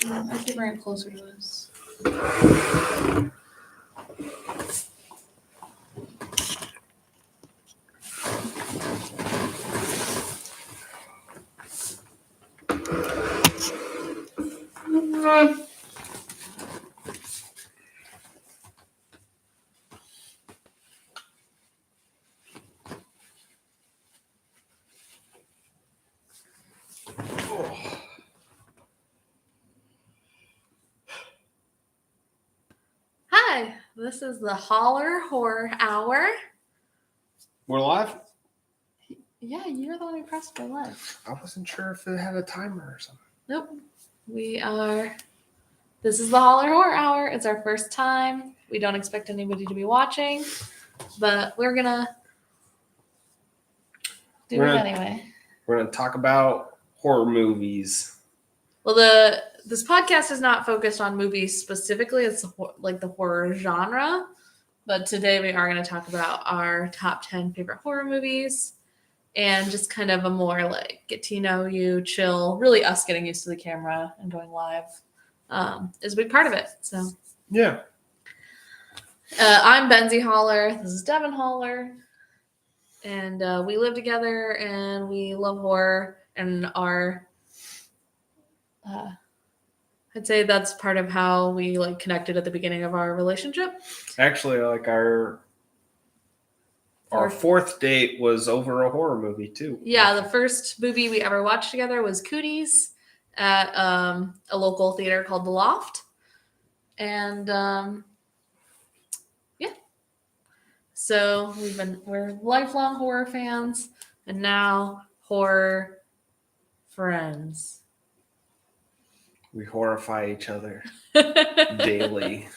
I have to bring it closer to us. Hi, this is the Holler Horror Hour. We're live? Yeah, you're the one who pressed for live. I wasn't sure if it had a timer or something. Nope. We are. This is the Holler Horror Hour. It's our first time. We don't expect anybody to be watching, but we're gonna do it anyway. We're gonna talk about horror movies. Well, this podcast is not focused on movies specifically. It's like the horror genre. But today we are going to talk about our top 10 favorite horror movies and just kind of a more like get to know you, chill, really us getting used to the camera and going live is a big part of it. So yeah. I'm Benzie Holler. This is Devin Holler. And we live together and we love horror and our I'd say that's part of how we like connected at the beginning of our relationship. Actually, like our fourth date was over a horror movie too. Yeah, the first movie we ever watched together was Cooties at a local theater called The Loft. And yeah. So we're lifelong horror fans and now horror friends. We horrify each other daily.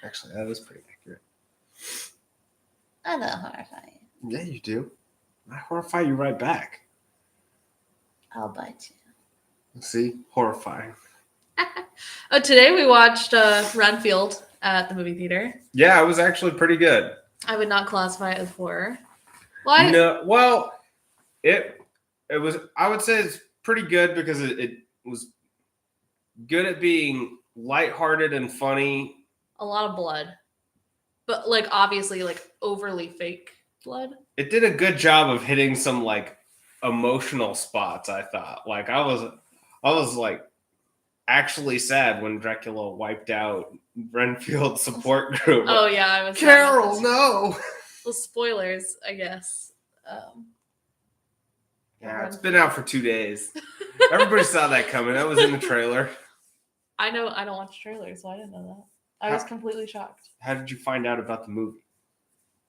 Actually, that is pretty accurate. I don't horrify you. Yeah, you do. I horrify you right back. I'll bite you. See? Horrifying. Today we watched Renfield at the movie theater. Yeah, it was actually pretty good. I would not classify it as horror. Well, it was. I would say it's pretty good because it was good at being lighthearted and funny. A lot of blood, but like obviously like overly fake blood. It did a good job of hitting some like emotional spots. I thought like I was like actually sad when Dracula wiped out Renfield's support group. Oh yeah, I was. Carol, no. Well, spoilers, I guess. Yeah, it's been out for 2 days. Everybody saw that coming. That was in the trailer. I know. I don't watch trailers, so I didn't know that. I was completely shocked. How did you find out about the movie?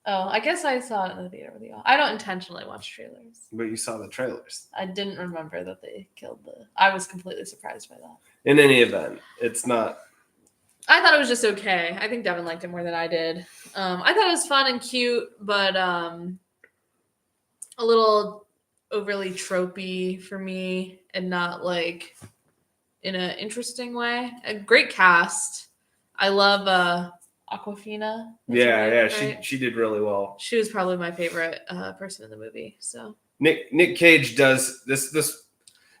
Oh, I guess I saw it in the theater with you. I don't intentionally watch trailers. But you saw the trailers. I didn't remember that they killed I was completely surprised by that. In any event, it's not. I thought it was just okay. I think Devin liked it more than I did. I thought it was fun and cute, but a little overly tropey for me and not like in an interesting way. A great cast. I love Awkwafina. Yeah, she did really well. She was probably my favorite person in the movie. So Nick Cage does this.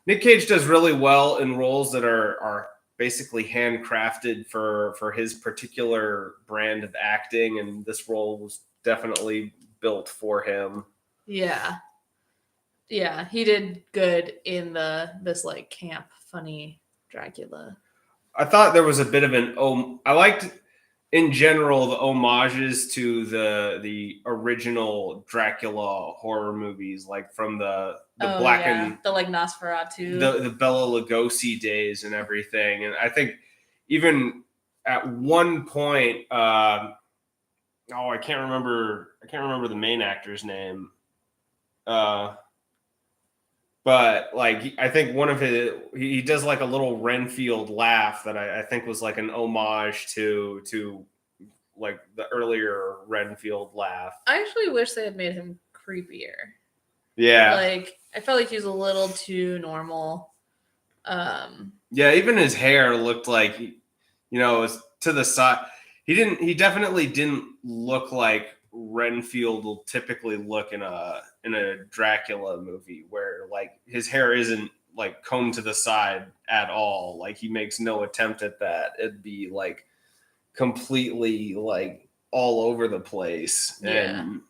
Nick Cage does really well in roles that are basically handcrafted for his particular brand of acting, and this role was definitely built for him. Yeah, he did good in this like camp funny Dracula. I thought there was a bit of I liked in general the homages to the original Dracula horror movies, like from the Black and the like Nosferatu, the Bela Lugosi days and everything. And I think even at one point, I can't remember the main actor's name. But like, I think one of he does like a little Renfield laugh that I think was like an homage to like the earlier Renfield laugh. I actually wish they had made him creepier. Yeah. Like, I felt like he was a little too normal. Yeah, even his hair looked like, it was to the side. He definitely didn't look like Renfield will typically look in a Dracula movie, where like his hair isn't like comb to the side at all. Like he makes no attempt at that. It'd be like completely like all over the place, and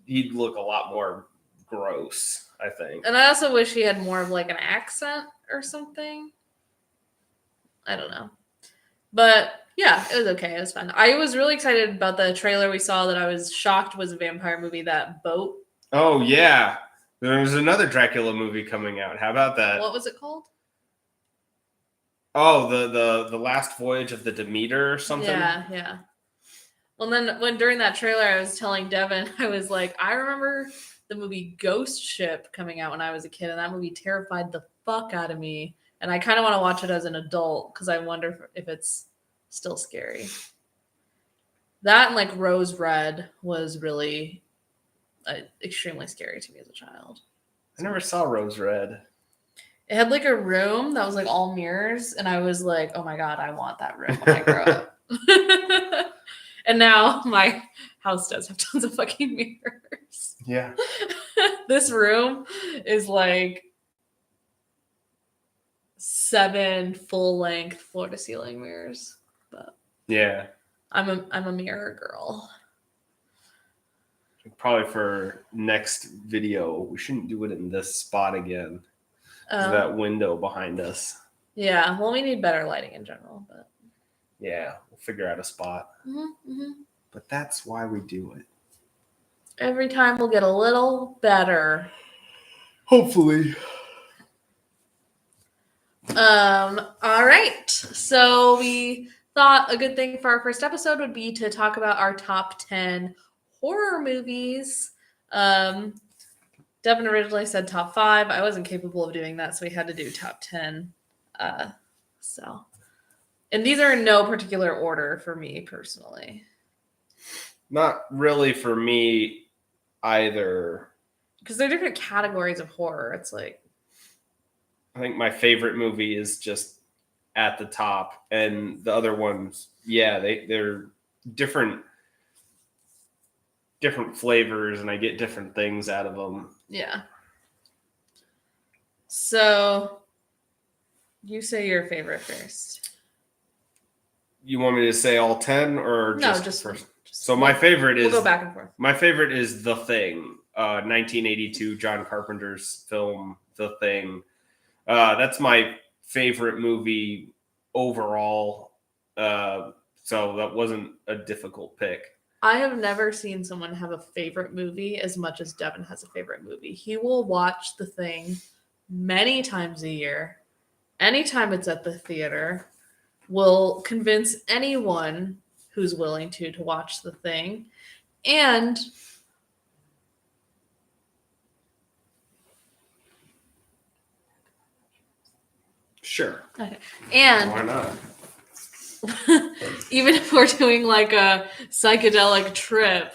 he'd look a lot more gross, I think. And I also wish he had more of like an accent or something. I don't know. But yeah, it was okay. It was fun. I was really excited about the trailer we saw that I was shocked was a vampire movie, that Boat. Oh yeah. There's another Dracula movie coming out. How about that? What was it called? Oh, the last voyage of the Demeter or something. Yeah. Well, then when during that trailer, I was telling Devin, I was like, I remember the movie Ghost Ship coming out when I was a kid, and that movie terrified the fuck out of me. And I kind of want to watch it as an adult because I wonder if it's still scary. That and like Rose Red was really extremely scary to me as a child. I never saw Rose Red. It had like a room that was like all mirrors, and I was like, oh my God, I want that room when I grow up. And now my house does have tons of fucking mirrors. Yeah. This room is like 7 full-length floor-to-ceiling mirrors. But yeah, I'm a mirror girl. Probably for next video, we shouldn't do it in this spot again. That window behind us. Yeah, well, we need better lighting in general, but yeah, we'll figure out a spot. But that's why we do it. Every time we'll get a little better. Hopefully. All right. So we thought a good thing for our first episode would be to talk about our top 10 horror movies. Devin originally said top 5. I wasn't capable of doing that, so we had to do top 10. And these are in no particular order for me personally. Not really for me either. Because they're different categories of horror. It's like, I think my favorite movie is just at the top, and the other ones, yeah, they're different flavors, and I get different things out of them. Yeah. So you say your favorite first. You want me to say all 10 or just first? So my favorite is... We'll go back and forth. My favorite is The Thing, 1982 John Carpenter's film, The Thing. That's my favorite movie overall. So that wasn't a difficult pick. I have never seen someone have a favorite movie as much as Devin has a favorite movie. He will watch The Thing many times a year. Anytime it's at the theater, will convince anyone who's willing to watch The Thing. And Sure. Okay. And why not? Even if we're doing like a psychedelic trip,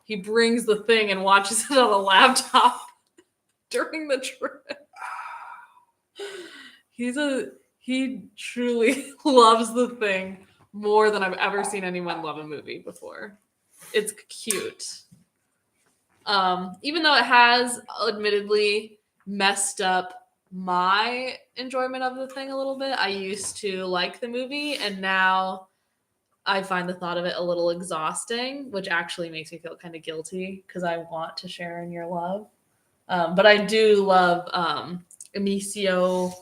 he brings The Thing and watches it on a laptop during the trip. He truly loves The Thing more than I've ever seen anyone love a movie before. It's cute. Even though it has admittedly messed up my enjoyment of The Thing a little bit. I used to like the movie, and now I find the thought of it a little exhausting, which actually makes me feel kind of guilty because I want to share in your love. But I do love Amicio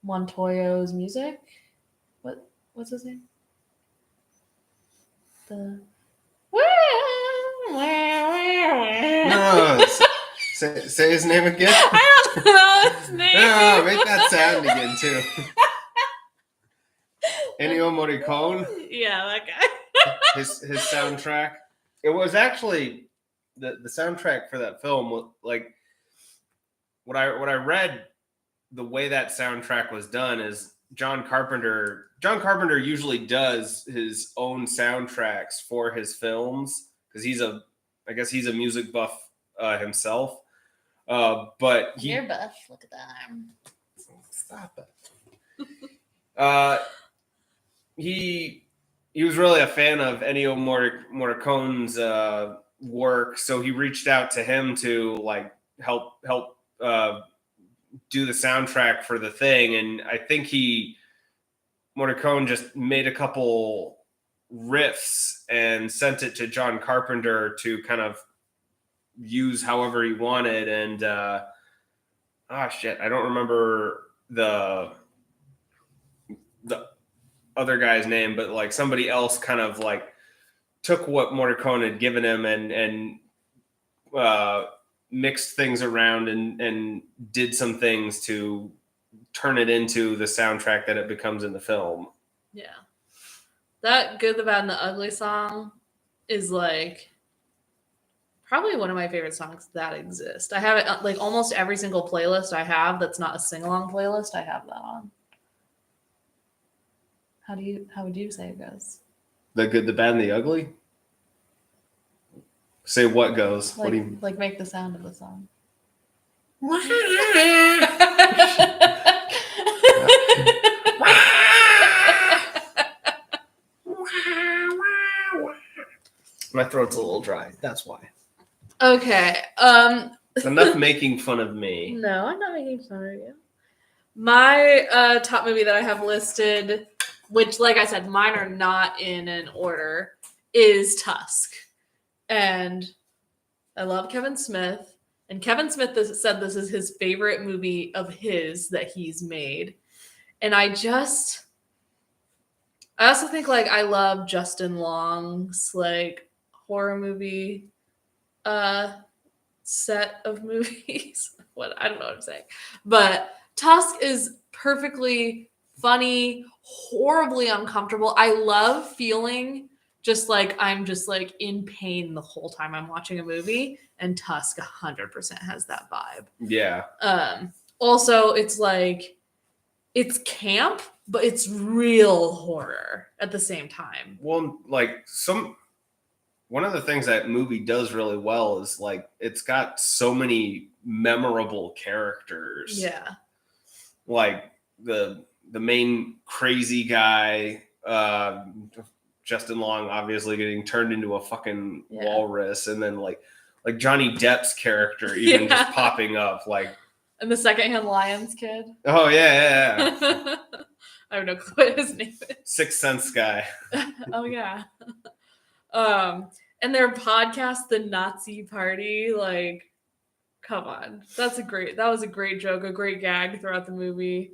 Montoya's music. What's his name? No, say his name again. I don't know his name. No, make that sound again too. Ennio Morricone. Yeah, that guy. his soundtrack. It was actually the soundtrack for that film. Like what I read, the way that soundtrack was done is John Carpenter usually does his own soundtracks for his films because I guess he's a music buff himself. But You're buff. Look at that arm. Stop it. He was really a fan of Ennio Morricone's work, so he reached out to him to like help do the soundtrack for The Thing, and I think Morricone just made a couple riffs and sent it to John Carpenter to kind of use however he wanted. And I don't remember the other guy's name, but like somebody else kind of like took what Morricone had given him and mixed things around and did some things to turn it into the soundtrack that it becomes in the film. Yeah. That Good, the Bad, and the Ugly song is like probably one of my favorite songs that exist. I have it like almost every single playlist I have that's not a sing-along playlist, I have that on. How would you say it goes? The Good, the Bad, and the Ugly? Say what goes? Like, what do you like make the sound of the song. My throat's a little dry. That's why. Okay. Enough making fun of me. No, I'm not making fun of you. My top movie that I have listed, which, like I said, mine are not in an order, is Tusk. And I love Kevin Smith. And Kevin Smith said this is his favorite movie of his that he's made. And I also think like I love Justin Long's like horror movie set of movies. I don't know what I'm saying. But Tusk is perfectly funny, horribly uncomfortable. I love feeling just like I'm just like in pain the whole time I'm watching a movie, and Tusk 100% has that vibe. Yeah. Also, it's like it's camp, but it's real horror at the same time. Well, like one of the things that movie does really well is like it's got so many memorable characters. Yeah. Like the main crazy guy, Justin Long, obviously getting turned into a fucking walrus, and then like Johnny Depp's character even just popping up, like. And the Secondhand Lions kid. Oh yeah. I have no clue what his name is. Sixth Sense guy. Oh yeah. And their podcast, The Nazi Party, like, come on. That was a great joke, a great gag throughout the movie.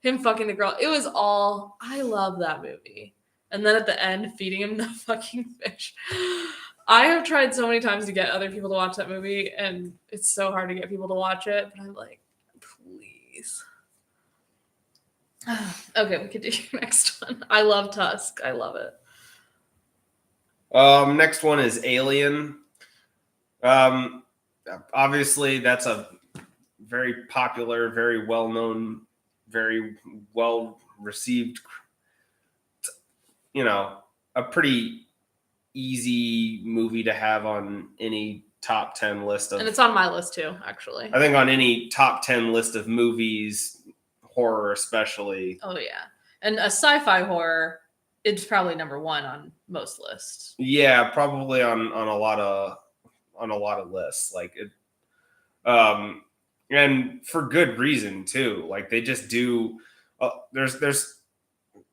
Him fucking the girl. I love that movie. And then at the end, feeding him the fucking fish. I have tried so many times to get other people to watch that movie, and it's so hard to get people to watch it, but I'm like, please. Okay, we can do your next one. I love Tusk. I love it. Next one is Alien. Obviously, that's a very popular, very well-known, very well-received, a pretty easy movie to have on any top 10 list of. And it's on my list too, actually. I think on any top 10 list of movies, horror especially. Oh yeah. And a sci-fi horror, it's probably number one on most lists. Yeah, probably on a lot of lists. Like it and for good reason too. Like they just do there's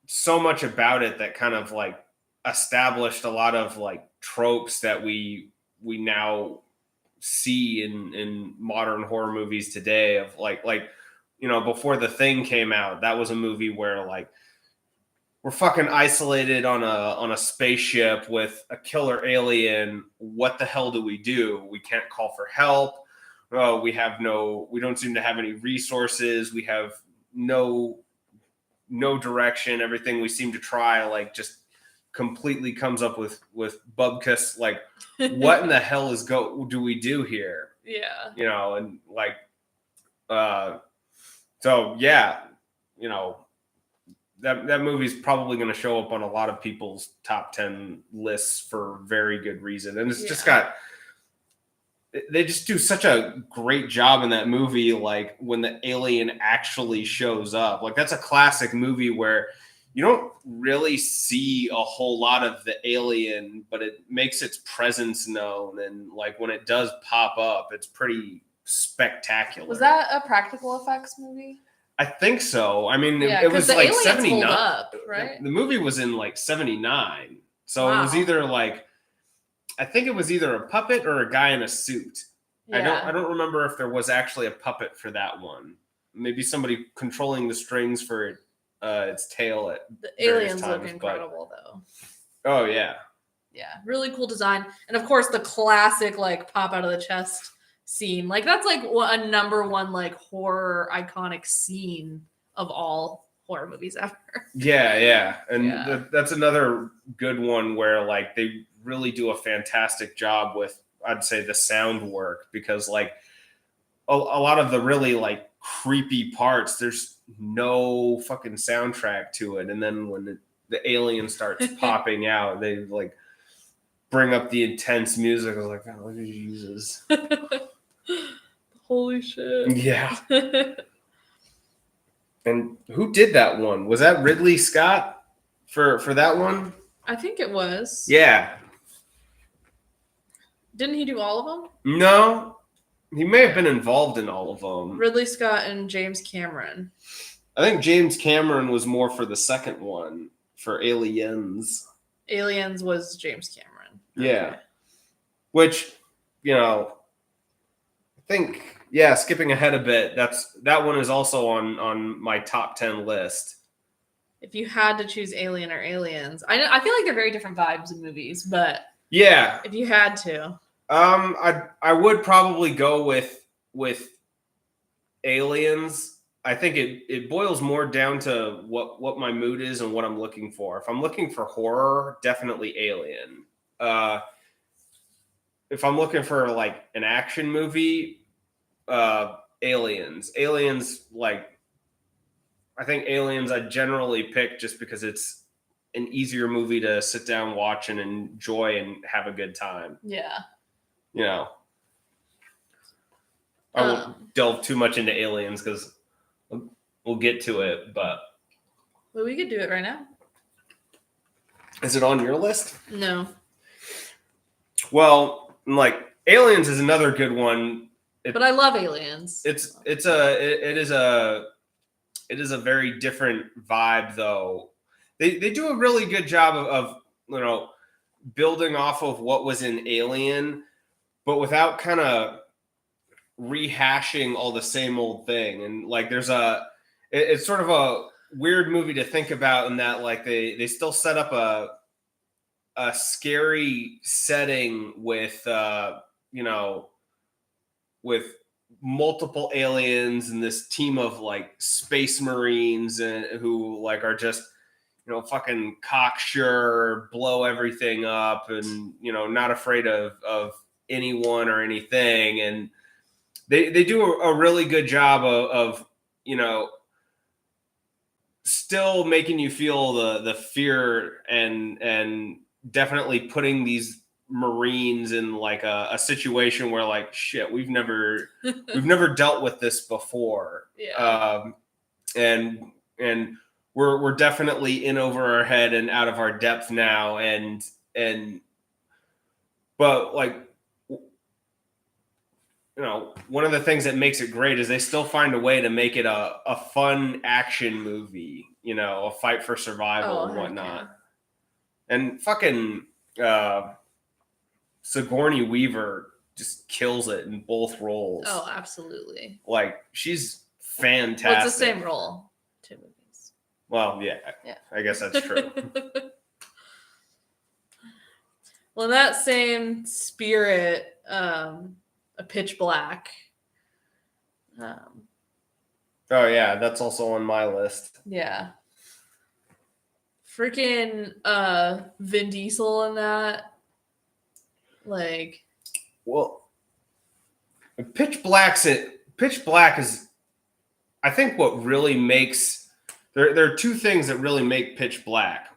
so much about it that kind of like established a lot of like tropes that we now see in modern horror movies today of like before The Thing came out, that was a movie where like we're fucking isolated on a spaceship with a killer alien. What the hell do? We can't call for help. We don't seem to have any resources. We have no direction. Everything we seem to try like just completely comes up with bubkus. Like, what in the hell do we do here? Yeah. And like, so yeah, that movie's probably going to show up on a lot of people's top 10 lists for very good reason. And it's just they just do such a great job in that movie. Like when the alien actually shows up, like that's a classic movie where you don't really see a whole lot of the alien, but it makes its presence known. And like when it does pop up, it's pretty spectacular. Was that a practical effects movie? I think so. I mean, Yeah, it was the like aliens 79. hold up, right? The movie was in like 79. So Wow. it was either like, I think it was either a puppet or a guy in a suit. Yeah. I don't remember if there was actually a puppet for that one. Maybe somebody controlling the strings for its tail at the various aliens times, look incredible though. Oh yeah. Yeah, really cool design. And of course the classic like pop out of the chest scene. Like that's like a number one like horror iconic scene of all horror movies ever. Yeah. And Yeah. that's another good one where like they really do a fantastic job with, I'd say, the sound work, because like a lot of the really like creepy parts, there's no fucking soundtrack to it. And then when the alien starts popping out, they like bring up the intense music. I was like, oh, Jesus. Holy shit. Yeah. And who did that one? Was that Ridley Scott for that one? I think it was. Yeah. Didn't he do all of them? No, he may have been involved in all of them. Ridley Scott and James Cameron. I think James Cameron was more for the second one, for Aliens. Aliens was James Cameron. Yeah. Okay. Which, I think, skipping ahead a bit, that one is also on my top 10 list. If you had to choose Alien or Aliens, I feel like they're very different vibes in movies, but yeah, if you had to, I would probably go with Aliens. I think it boils more down to what my mood is and what I'm looking for. If I'm looking for horror, definitely Alien. If I'm looking for like an action movie, Aliens. Like, I think Aliens I generally pick just because it's an easier movie to sit down, watch, and enjoy and have a good time. Yeah. I won't delve too much into Aliens because we'll get to it, but... Well, we could do it right now. Is it on your list? No. Well, like, Aliens is another good one. But I love Aliens. It is a very different vibe, though. They do a really good job of building off of what was in Alien, but without kind of rehashing all the same old thing. And like it's sort of a weird movie to think about in that like they still set up a scary setting with with multiple aliens and this team of like space marines who like are just fucking cocksure, blow everything up, and not afraid of anyone or anything. And they do a really good job of still making you feel the fear and definitely putting these Marines in like a situation where like shit, we've never dealt with this before. Yeah. And we're definitely in over our head and out of our depth now. But like, one of the things that makes it great is they still find a way to make it a fun action movie, a fight for survival and whatnot. Yeah. And fucking Sigourney Weaver just kills it in both roles. Oh, absolutely. Like, she's fantastic. Well, it's the same role, 2 movies. Well, yeah. I guess that's true. Well, in that same spirit, a Pitch Black. Oh yeah, that's also on my list. Yeah. Freaking Vin Diesel in that. Like, well, Pitch Black is, I think, what really makes there are 2 things that really make Pitch Black.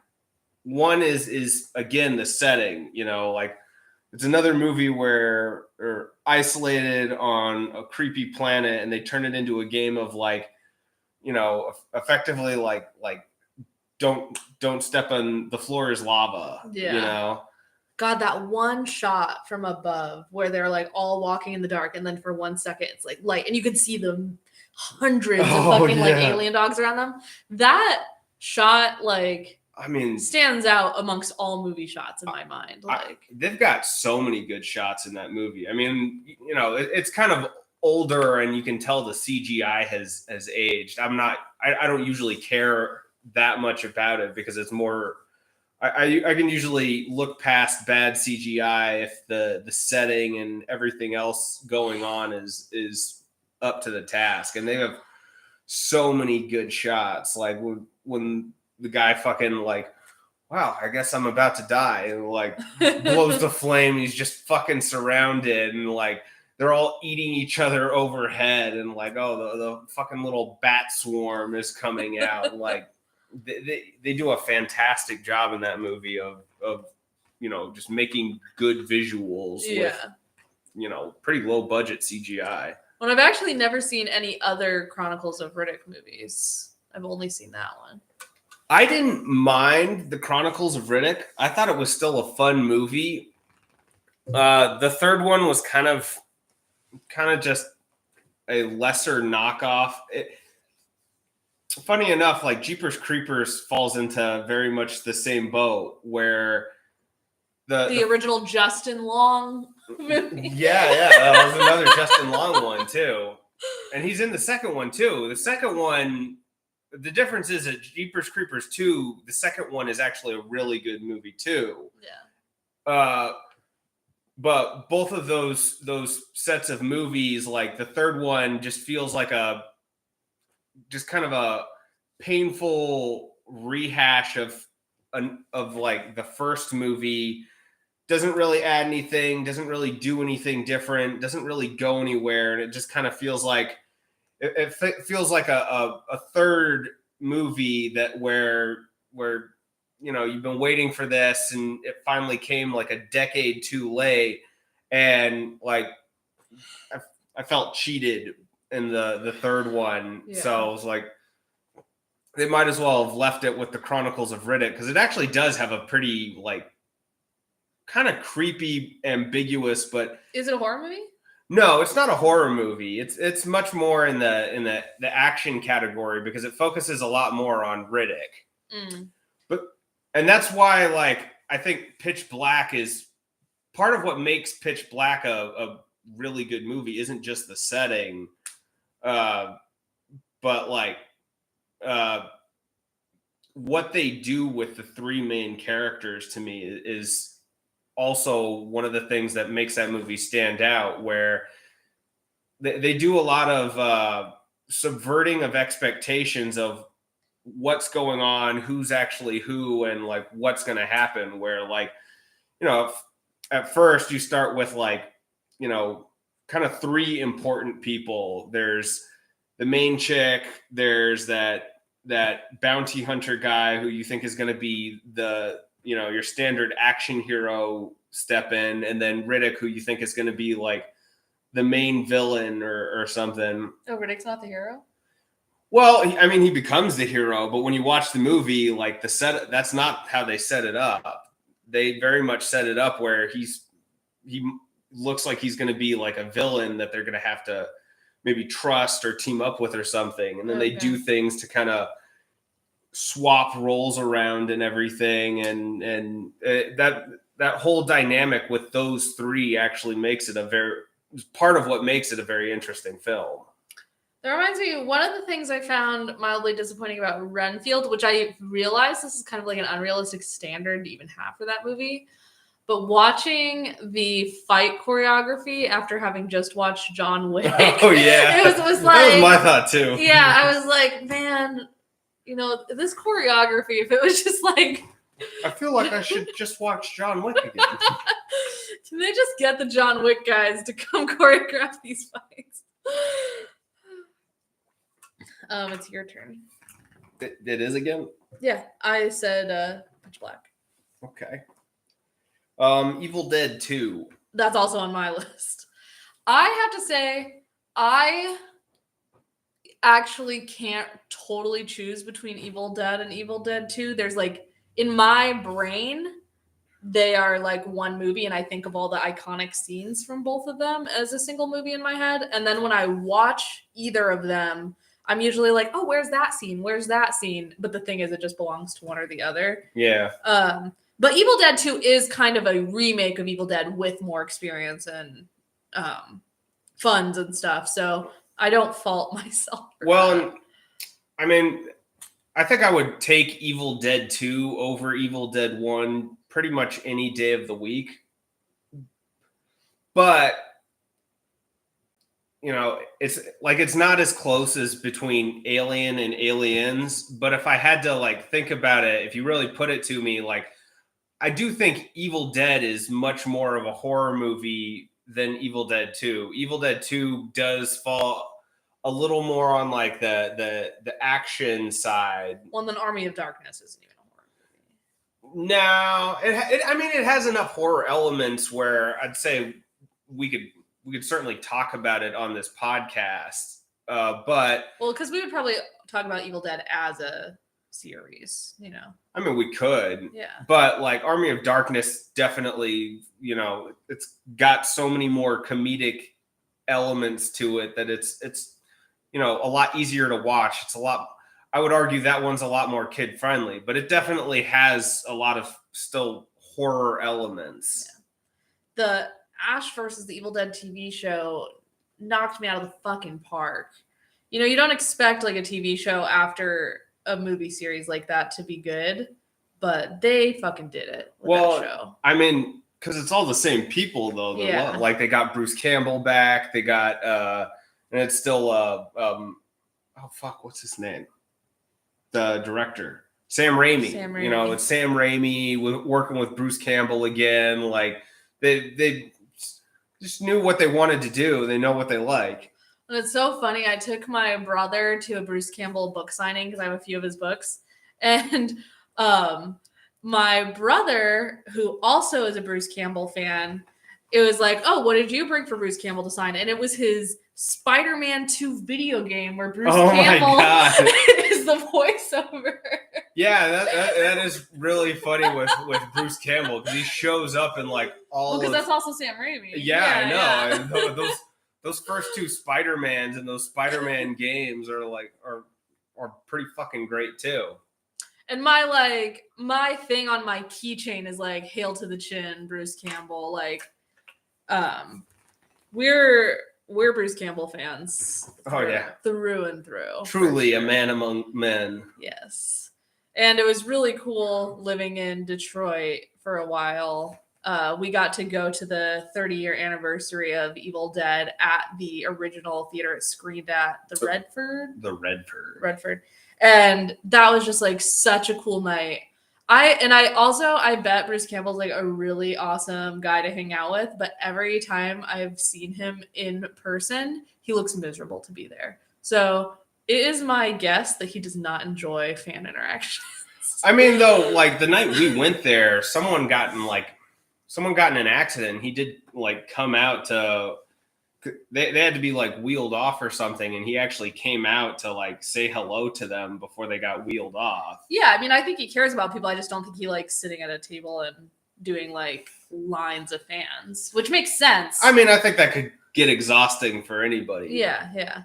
One is again the setting, like it's another movie where they're isolated on a creepy planet and they turn it into a game of like, effectively like don't step on the floor is lava, Yeah. God, that one shot from above where they're like all walking in the dark, and then for 1 second it's like light, and you can see the hundreds of fucking like alien dogs around them. That shot, like, I mean, stands out amongst all movie shots in my mind. Like, they've got so many good shots in that movie. I mean, you know, it's kind of older, and you can tell the CGI has aged. I don't usually care that much about it because it's more. I can usually look past bad CGI if the setting and everything else going on is up to the task. And they have so many good shots. Like when the guy fucking like, wow, I guess I'm about to die, and like blows the flame. He's just fucking surrounded, and like they're all eating each other overhead, and like, oh, the fucking little bat swarm is coming out. Like they do a fantastic job in that movie of you know, just making good visuals with, you know, pretty low budget CGI. Well, I've actually never seen any other Chronicles of Riddick movies. I've only seen that one. I didn't mind the Chronicles of Riddick. I thought it was still a fun movie. The third one was kind of just a lesser knockoff. Funny enough, like Jeepers Creepers falls into very much the same boat where the original Justin Long movie. Yeah, that was another Justin Long one too, and he's in the second one too. The second one, the difference is that Jeepers Creepers 2, the second one is actually a really good movie too. Yeah. But both of those sets of movies, like the third one, just feels like just kind of a painful rehash of like the first movie. Doesn't really add anything, doesn't really do anything different, doesn't really go anywhere, and it just kind of feels like it feels like a third movie that where you know, you've been waiting for this, and it finally came like a decade too late, and like I felt cheated in the third one. Yeah. So I was like, they might as well have left it with the Chronicles of Riddick, because it actually does have a pretty like kind of creepy, ambiguous, but is it a horror movie? No, it's not a horror movie. It's much more in the action category, because it focuses a lot more on Riddick. And that's why, like, I think Pitch Black is part of what makes Pitch Black a really good movie. Isn't just the setting, but like what they do with the three main characters, to me, is also one of the things that makes that movie stand out, where they do a lot of subverting of expectations of what's going on, who's actually who, and like what's going to happen. Where, like, you know, at first you start with, like, you know, kind of three important people. There's the main chick, there's that bounty hunter guy who you think is going to be the, you know, your standard action hero step in, and then Riddick, who you think is going to be like the main villain or something. Oh, Riddick's not the hero? Well, I mean, he becomes the hero, but when you watch the movie, like that's not how they set it up. They very much set it up where he looks like he's going to be like a villain that they're going to have to maybe trust or team up with or something. And then they do things to kind of swap roles around and everything. And that whole dynamic with those three actually makes it part of what makes it a very interesting film. That reminds me, one of the things I found mildly disappointing about Renfield, which I realize this is kind of like an unrealistic standard to even have for that movie, but watching the fight choreography after having just watched John Wick. Oh, yeah. It was like, that was my thought, too. Yeah, I was like, man, you know, this choreography, if it was just like... I feel like I should just watch John Wick again. Can they just get the John Wick guys to come choreograph these fights? It's your turn. It is again? Yeah, I said Pitch Black. Okay. Evil Dead 2. That's also on my list. I have to say, I actually can't totally choose between Evil Dead and Evil Dead 2. There's like, in my brain, they are like one movie, and I think of all the iconic scenes from both of them as a single movie in my head. And then when I watch either of them, I'm usually like, oh, where's that scene? Where's that scene? But the thing is, it just belongs to one or the other. Yeah. But Evil Dead 2 is kind of a remake of Evil Dead with more experience and funds and stuff. So I don't fault myself. Well, I mean, I think I would take Evil Dead 2 over Evil Dead 1 pretty much any day of the week. But, you know, it's like it's not as close as between Alien and Aliens. But if I had to like think about it, if you really put it to me, like I do think Evil Dead is much more of a horror movie than Evil Dead 2. Evil Dead 2 does fall a little more on like the action side. Well, then Army of Darkness isn't even a horror movie. No, I mean it has enough horror elements where I'd say we could certainly talk about it on this podcast. But well, because we would probably talk about Evil Dead as a series, you know. I mean, we could, yeah. But like Army of Darkness, definitely, you know, it's got so many more comedic elements to it that it's you know, a lot easier to watch. It's a lot. I would argue that one's a lot more kid friendly, but it definitely has a lot of still horror elements. Yeah. The Ash versus the Evil Dead TV show knocked me out of the fucking park. You know, you don't expect like a TV show after a movie series like that to be good, but they fucking did it with that show. I mean, because it's all the same people though. Yeah. Like they got Bruce Campbell back. They got and it's still oh fuck, what's his name? The director, Sam Raimi. You know, it's Sam Raimi working with Bruce Campbell again. Like they just knew what they wanted to do. They know what they like. And it's so funny. I took my brother to a Bruce Campbell book signing because I have a few of his books. And my brother, who also is a Bruce Campbell fan, it was like, oh, what did you bring for Bruce Campbell to sign? And it was his Spider-Man 2 video game where Bruce Campbell is the voiceover. Yeah, that is really funny with Bruce Campbell because he shows up in like all. Because that's also Sam Raimi. Yeah, I know. Yeah. And those first two Spider-Mans and those Spider-Man games are pretty fucking great too. And my thing on my keychain is like "Hail to the Chin," Bruce Campbell. Like, we're Bruce Campbell fans. Oh yeah, through and through. Truly a man among men. Yes, and it was really cool living in Detroit for a while. We got to go to the 30-year anniversary of Evil Dead at the original theater it screened at, the Redford. And that was just like such a cool night. I bet Bruce Campbell's like a really awesome guy to hang out with, but every time I've seen him in person, he looks miserable to be there. So it is my guess that he does not enjoy fan interactions. I mean, though, like the night we went there, someone got in an accident. He did like come out to. They had to be like wheeled off or something, and he actually came out to like say hello to them before they got wheeled off. Yeah, I mean, I think he cares about people. I just don't think he likes sitting at a table and doing like lines of fans, which makes sense. I mean, I think that could get exhausting for anybody. Yeah.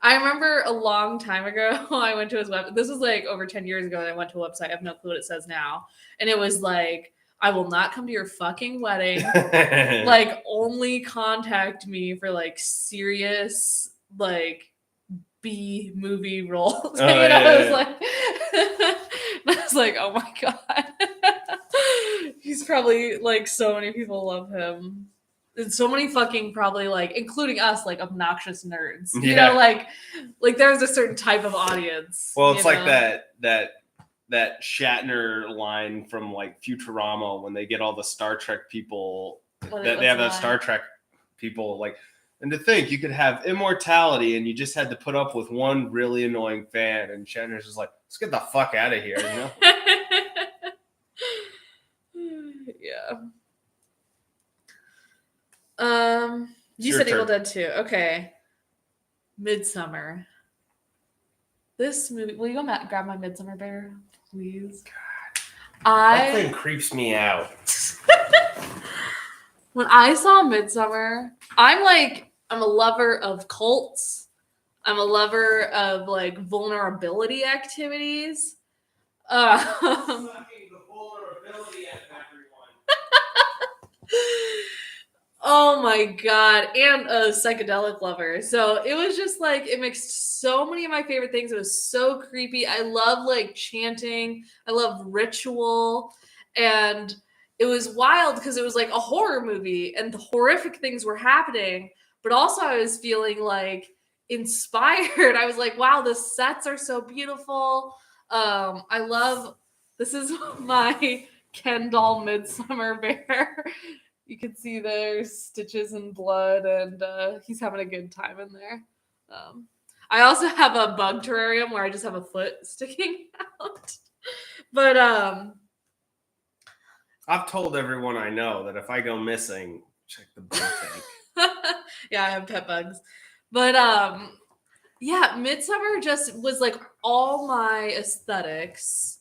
I remember a long time ago, I went to his website. This was like over 10 years ago. And I went to a website. I have no clue what it says now. And it was like, I will not come to your fucking wedding. Like, only contact me for like serious, like B movie roles. Oh, I was like, oh my God. He's probably like, so many people love him. And so many fucking probably like, including us, like obnoxious nerds. You know, like there's a certain type of audience. Well, it's like that Shatner line from like Futurama when they get all the Star Trek people they have that Star Trek people like, and to think you could have immortality and you just had to put up with one really annoying fan, and Shatner's just like, let's get the fuck out of here, you know? Yeah. You said Evil Dead 2. Okay. Midsummer. This movie, will you go grab my Midsummer bear? Please. God. That thing creeps me out. When I saw Midsummer, I'm a lover of cults. I'm a lover of like vulnerability activities. Oh my god, and a psychedelic lover. So it was just like it mixed so many of my favorite things. It was so creepy. I love like chanting. I love ritual, and it was wild because it was like a horror movie and the horrific things were happening, but also I was feeling like inspired. I was like, wow, the sets are so beautiful. I love this is my Ken doll Midsummer bear. You can see there's stitches and blood, and he's having a good time in there. I also have a bug terrarium where I just have a foot sticking out. But I've told everyone I know that if I go missing, check the bug tank. Yeah, I have pet bugs. But yeah, Midsummer just was like all my aesthetics,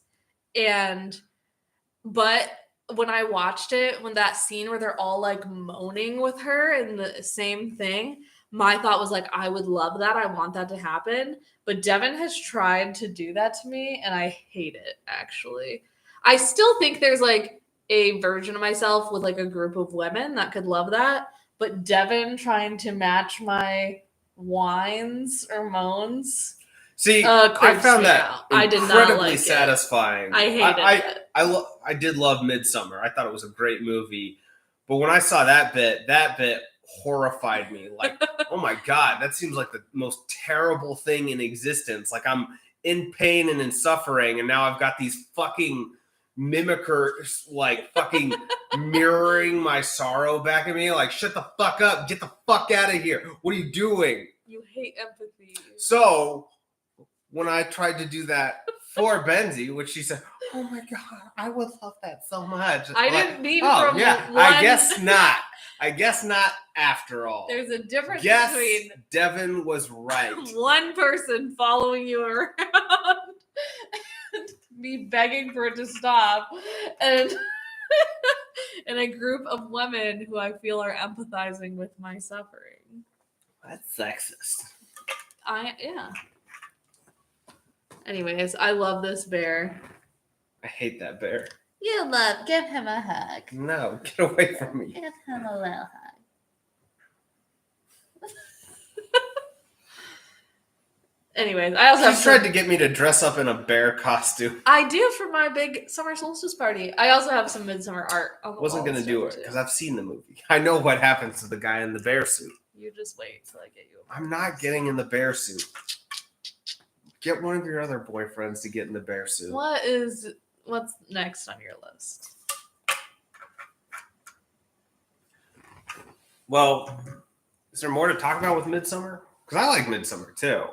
but when I watched it, when that scene where they're all like moaning with her and the same thing, my thought was like, I would love that. I want that to happen. But Devin has tried to do that to me, and I hate it, actually. I still think there's like a version of myself with like a group of women that could love that. But Devin trying to match my whines or moans. See, I found that I did not incredibly like satisfying. I hated it. I did love Midsummer. I thought it was a great movie, but when I saw that bit horrified me. Like, oh my god, that seems like the most terrible thing in existence. Like I'm in pain and in suffering, and now I've got these fucking mimickers like fucking mirroring my sorrow back at me. Like, shut the fuck up, get the fuck out of here. What are you doing? You hate empathy. So when I tried to do that for Benzie, which she said, "Oh my god, I would love that so much." I didn't mean oh, from yeah, one. I guess not. I guess not after all. There's a difference Yes, between Devin was right. one person following you around and me begging for it to stop, and and a group of women who I feel are empathizing with my suffering. That's sexist. Yeah. Anyways, I love this bear. I hate that bear. Give him a hug. No, get away from me. Give him a little hug. Anyways, I also She's tried to get me to dress up in a bear costume. I do for my big summer solstice party. I also have some midsummer art on the Wasn't wall going to do it too. because I've seen the movie. I know what happens to the guy in the bear suit. You just wait till I get you. I'm not getting in the bear suit. Get one of your other boyfriends to get in the bear suit. What's next on your list? Well, is there more to talk about with Midsummer? Because I like Midsummer too.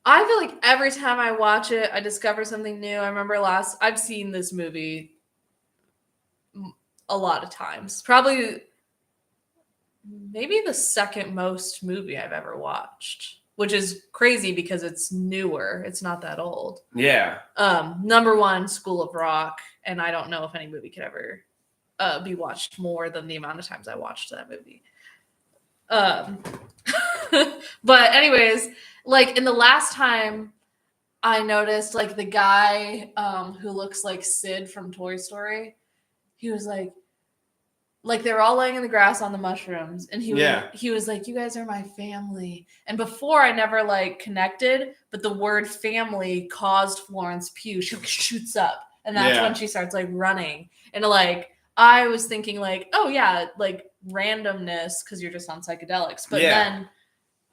I feel like every time I watch it, I discover something new. I remember I've seen this movie a lot of times. Probably maybe the second most movie I've ever watched, which is crazy because it's newer. It's not that old. Yeah. Number one, School of Rock, and I don't know if any movie could ever be watched more than the amount of times I watched that movie. But anyways, like in the last time I noticed, like the guy who looks like Sid from Toy Story, he was like they were all laying in the grass on the mushrooms, and he was like, "You guys are my family." And before I never like connected, but the word family caused Florence Pugh. She like, shoots up, and that's when she starts like running. And like I was thinking like, oh yeah, like randomness because you're just on psychedelics. But then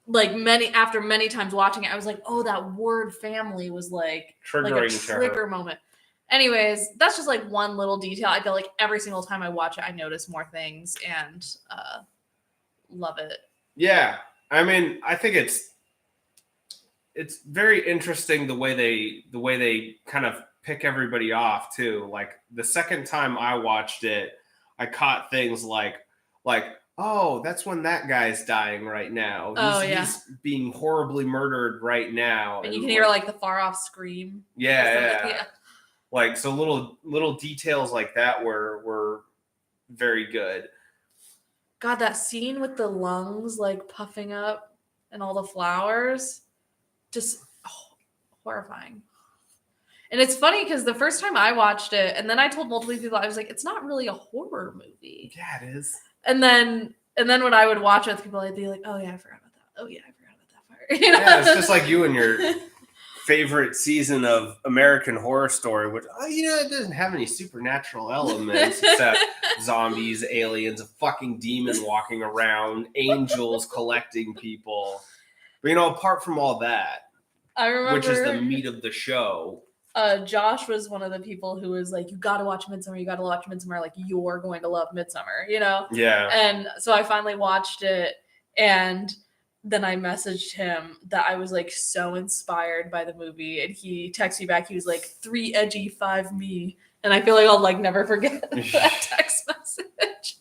like after many times watching it, I was like, oh, that word family was like a trigger moment. Anyways, that's just like one little detail. I feel like every single time I watch it, I notice more things and love it. Yeah. I mean, I think it's very interesting the way they kind of pick everybody off too. Like the second time I watched it, I caught things like, oh, that's when that guy's dying right now. He's being horribly murdered right now. And you can hear like the far off scream. Yeah. Like, so little details like that were very good. God, that scene with the lungs like puffing up and all the flowers, just horrifying. And it's funny because the first time I watched it, and then I told multiple people, I was like, it's not really a horror movie. Yeah, it is. And then when I would watch it with people, I'd be like, oh yeah, I forgot about that. Oh yeah, I forgot about that part. You know? Yeah, it's just like you and your favorite season of American Horror Story, which it doesn't have any supernatural elements except zombies, aliens, a fucking demon walking around, angels collecting people. But apart from all that, I remember, which is the meat of the show. Josh was one of the people who was like, you gotta watch Midsummer, like you're going to love Midsummer, Yeah. And so I finally watched it, and then I messaged him that I was like so inspired by the movie, and he texted me back. He was like, 3 edgy, 5 me, and I feel like I'll like never forget that text message.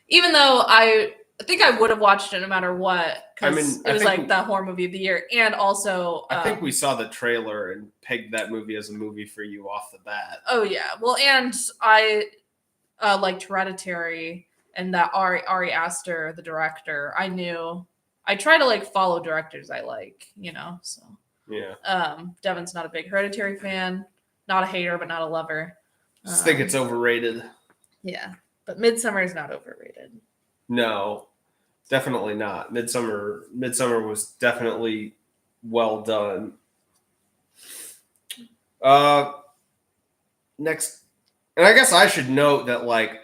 Even though I think I would have watched it no matter what, because it was like the horror movie of the year, and also I think we saw the trailer and pegged that movie as a movie for you off the bat. Oh yeah, well, and I liked Hereditary. And that Ari Aster, the director, I try to like follow directors I like, so. Yeah. Devin's not a big Hereditary fan, not a hater, but not a lover. I just think it's overrated. Yeah, but Midsummer is not overrated. No, definitely not. Midsummer was definitely well done. Next, and I guess I should note that like,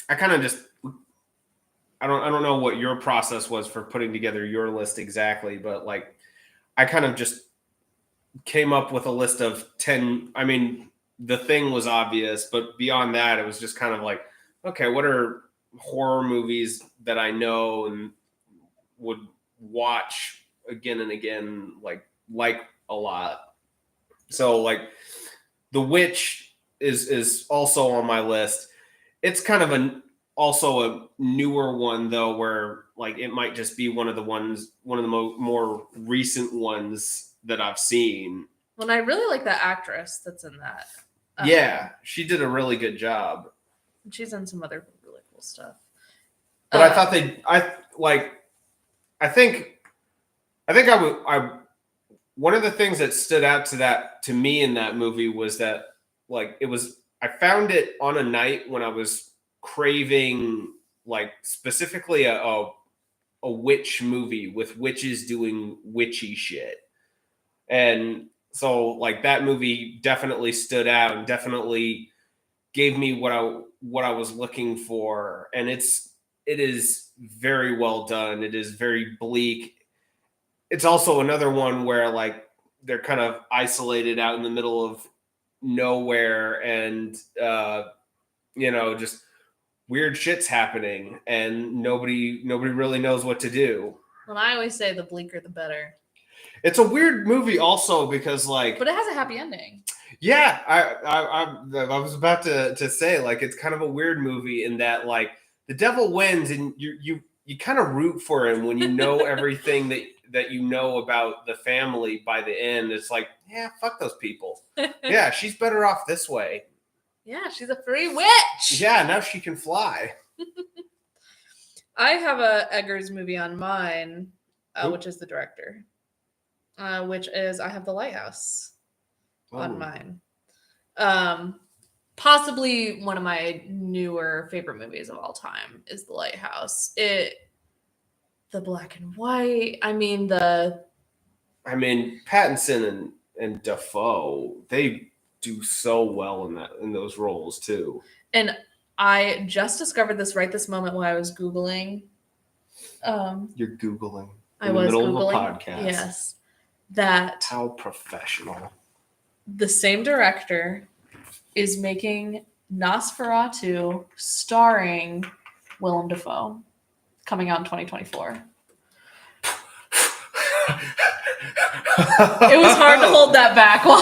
I kind of just, I don't know what your process was for putting together your list exactly, but like, I kind of just came up with a list of 10. I mean, The Thing was obvious, but beyond that, it was just kind of like, okay, what are horror movies that I know and would watch again and again, like a lot. So like, The Witch is also on my list. It's kind of also a newer one though, where like it might just be one of the more recent ones that I've seen. Well, I really like that actress that's in that. Yeah, she did a really good job. She's in some other really cool stuff. But I thought one of the things that stood out to me in that movie was that like I found it on a night when I was craving like specifically a witch movie with witches doing witchy shit. And so like that movie definitely stood out and definitely gave me what I was looking for. And it is very well done. It is very bleak. It's also another one where like they're kind of isolated out in the middle of nowhere and just weird shit's happening and nobody really knows what to do. Well, I always say the bleaker the better. It's a weird movie also because like, but it has a happy ending. Yeah, I was about to say like it's kind of a weird movie in that like the devil wins and you kind of root for him when you know everything that you know about the family by the end. It's like, yeah, fuck those people. Yeah, she's better off this way. Yeah, she's a free witch. Yeah, now she can fly. I have a Eggers movie on mine, which is the director, which is I have The Lighthouse on mine. Possibly one of my newer favorite movies of all time is The Lighthouse. The black and white. I mean Pattinson and Dafoe, they do so well in those roles too. And I just discovered this right this moment while I was Googling. You're Googling. I was middle Googling. Of a podcast. Yes. That how professional. The same director is making Nosferatu starring Willem Dafoe, coming out in 2024. It was hard to hold that back when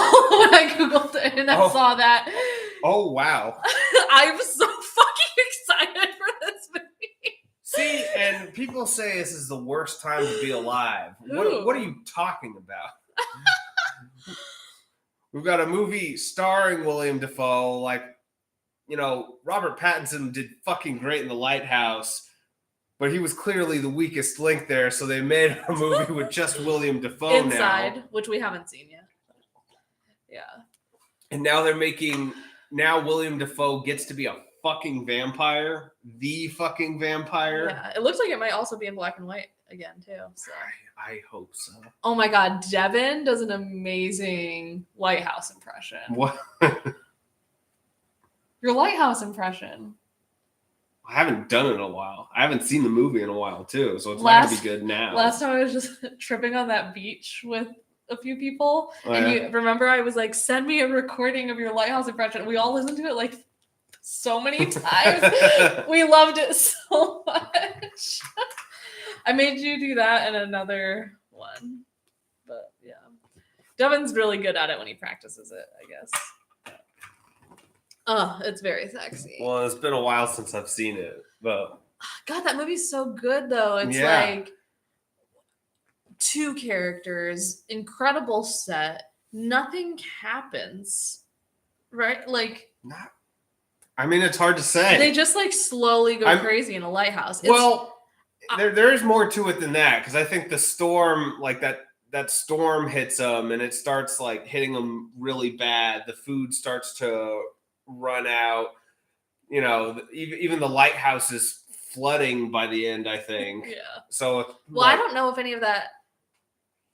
I Googled it and I saw that. Oh, wow. I'm so fucking excited for this movie. See, and people say this is the worst time to be alive. What are you talking about? We've got a movie starring William Dafoe. Like, Robert Pattinson did fucking great in The Lighthouse, but he was clearly the weakest link there. So they made a movie with just William Dafoe Inside, now. which we haven't seen yet. Yeah. And now William Dafoe gets to be a fucking vampire. The fucking vampire. Yeah. It looks like it might also be in black and white again, too. So I hope so. Oh my God. Devin does an amazing Lighthouse impression. What? Your Lighthouse impression. I haven't done it in a while. I haven't seen the movie in a while, too. So it's not going to be good now. Last time I was just tripping on that beach with a few people. Oh, and yeah? you remember I was like, send me a recording of your Lighthouse impression. We all listened to it like so many times. We loved it so much. I made you do that and another one. But yeah. Devin's really good at it when he practices it, I guess. Oh, it's very sexy. Well, it's been a while since I've seen it, but God, that movie's so good though. It's like 2 characters, incredible set. Nothing happens, right? Like, it's hard to say. They just like slowly go crazy in a lighthouse. There is more to it than that, because I think the storm, like that storm hits them and it starts like hitting them really bad. The food starts to run out. Even the lighthouse is flooding by the end, I think. Yeah. So I don't know if any of that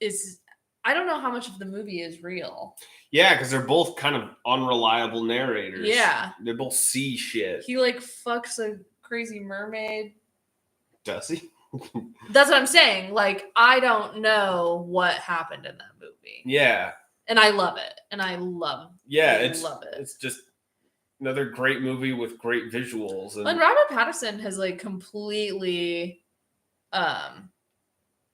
is. I don't know how much of the movie is real. Yeah, because they're both kind of unreliable narrators. Yeah. They both see shit. He like fucks a crazy mermaid. Does he? That's what I'm saying. Like, I don't know what happened in that movie. Yeah. And I love it. And I love it. It's just another great movie with great visuals. And Robert Pattinson has like completely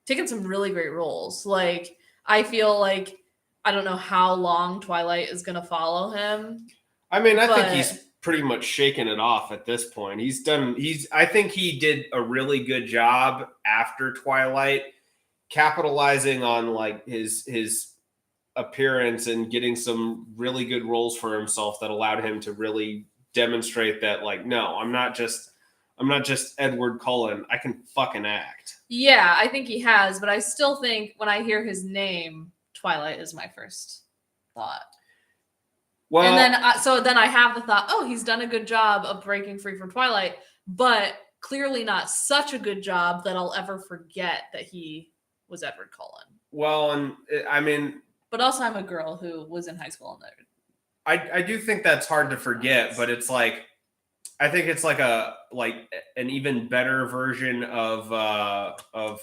taken some really great roles. Like, I feel like I don't know how long Twilight is going to follow him. I think he's pretty much shaken it off at this point. I think he did a really good job after Twilight, capitalizing on like his appearance and getting some really good roles for himself that allowed him to really demonstrate that, like, no, I'm not just Edward Cullen. I can fucking act. Yeah, I think he has, but I still think when I hear his name, Twilight is my first thought. Well, and then I have the thought, oh, he's done a good job of breaking free from Twilight, but clearly not such a good job that I'll ever forget that he was Edward Cullen. Well, and but also I'm a girl who was in high school and I do think that's hard to forget, but it's like, I think it's like an even better version of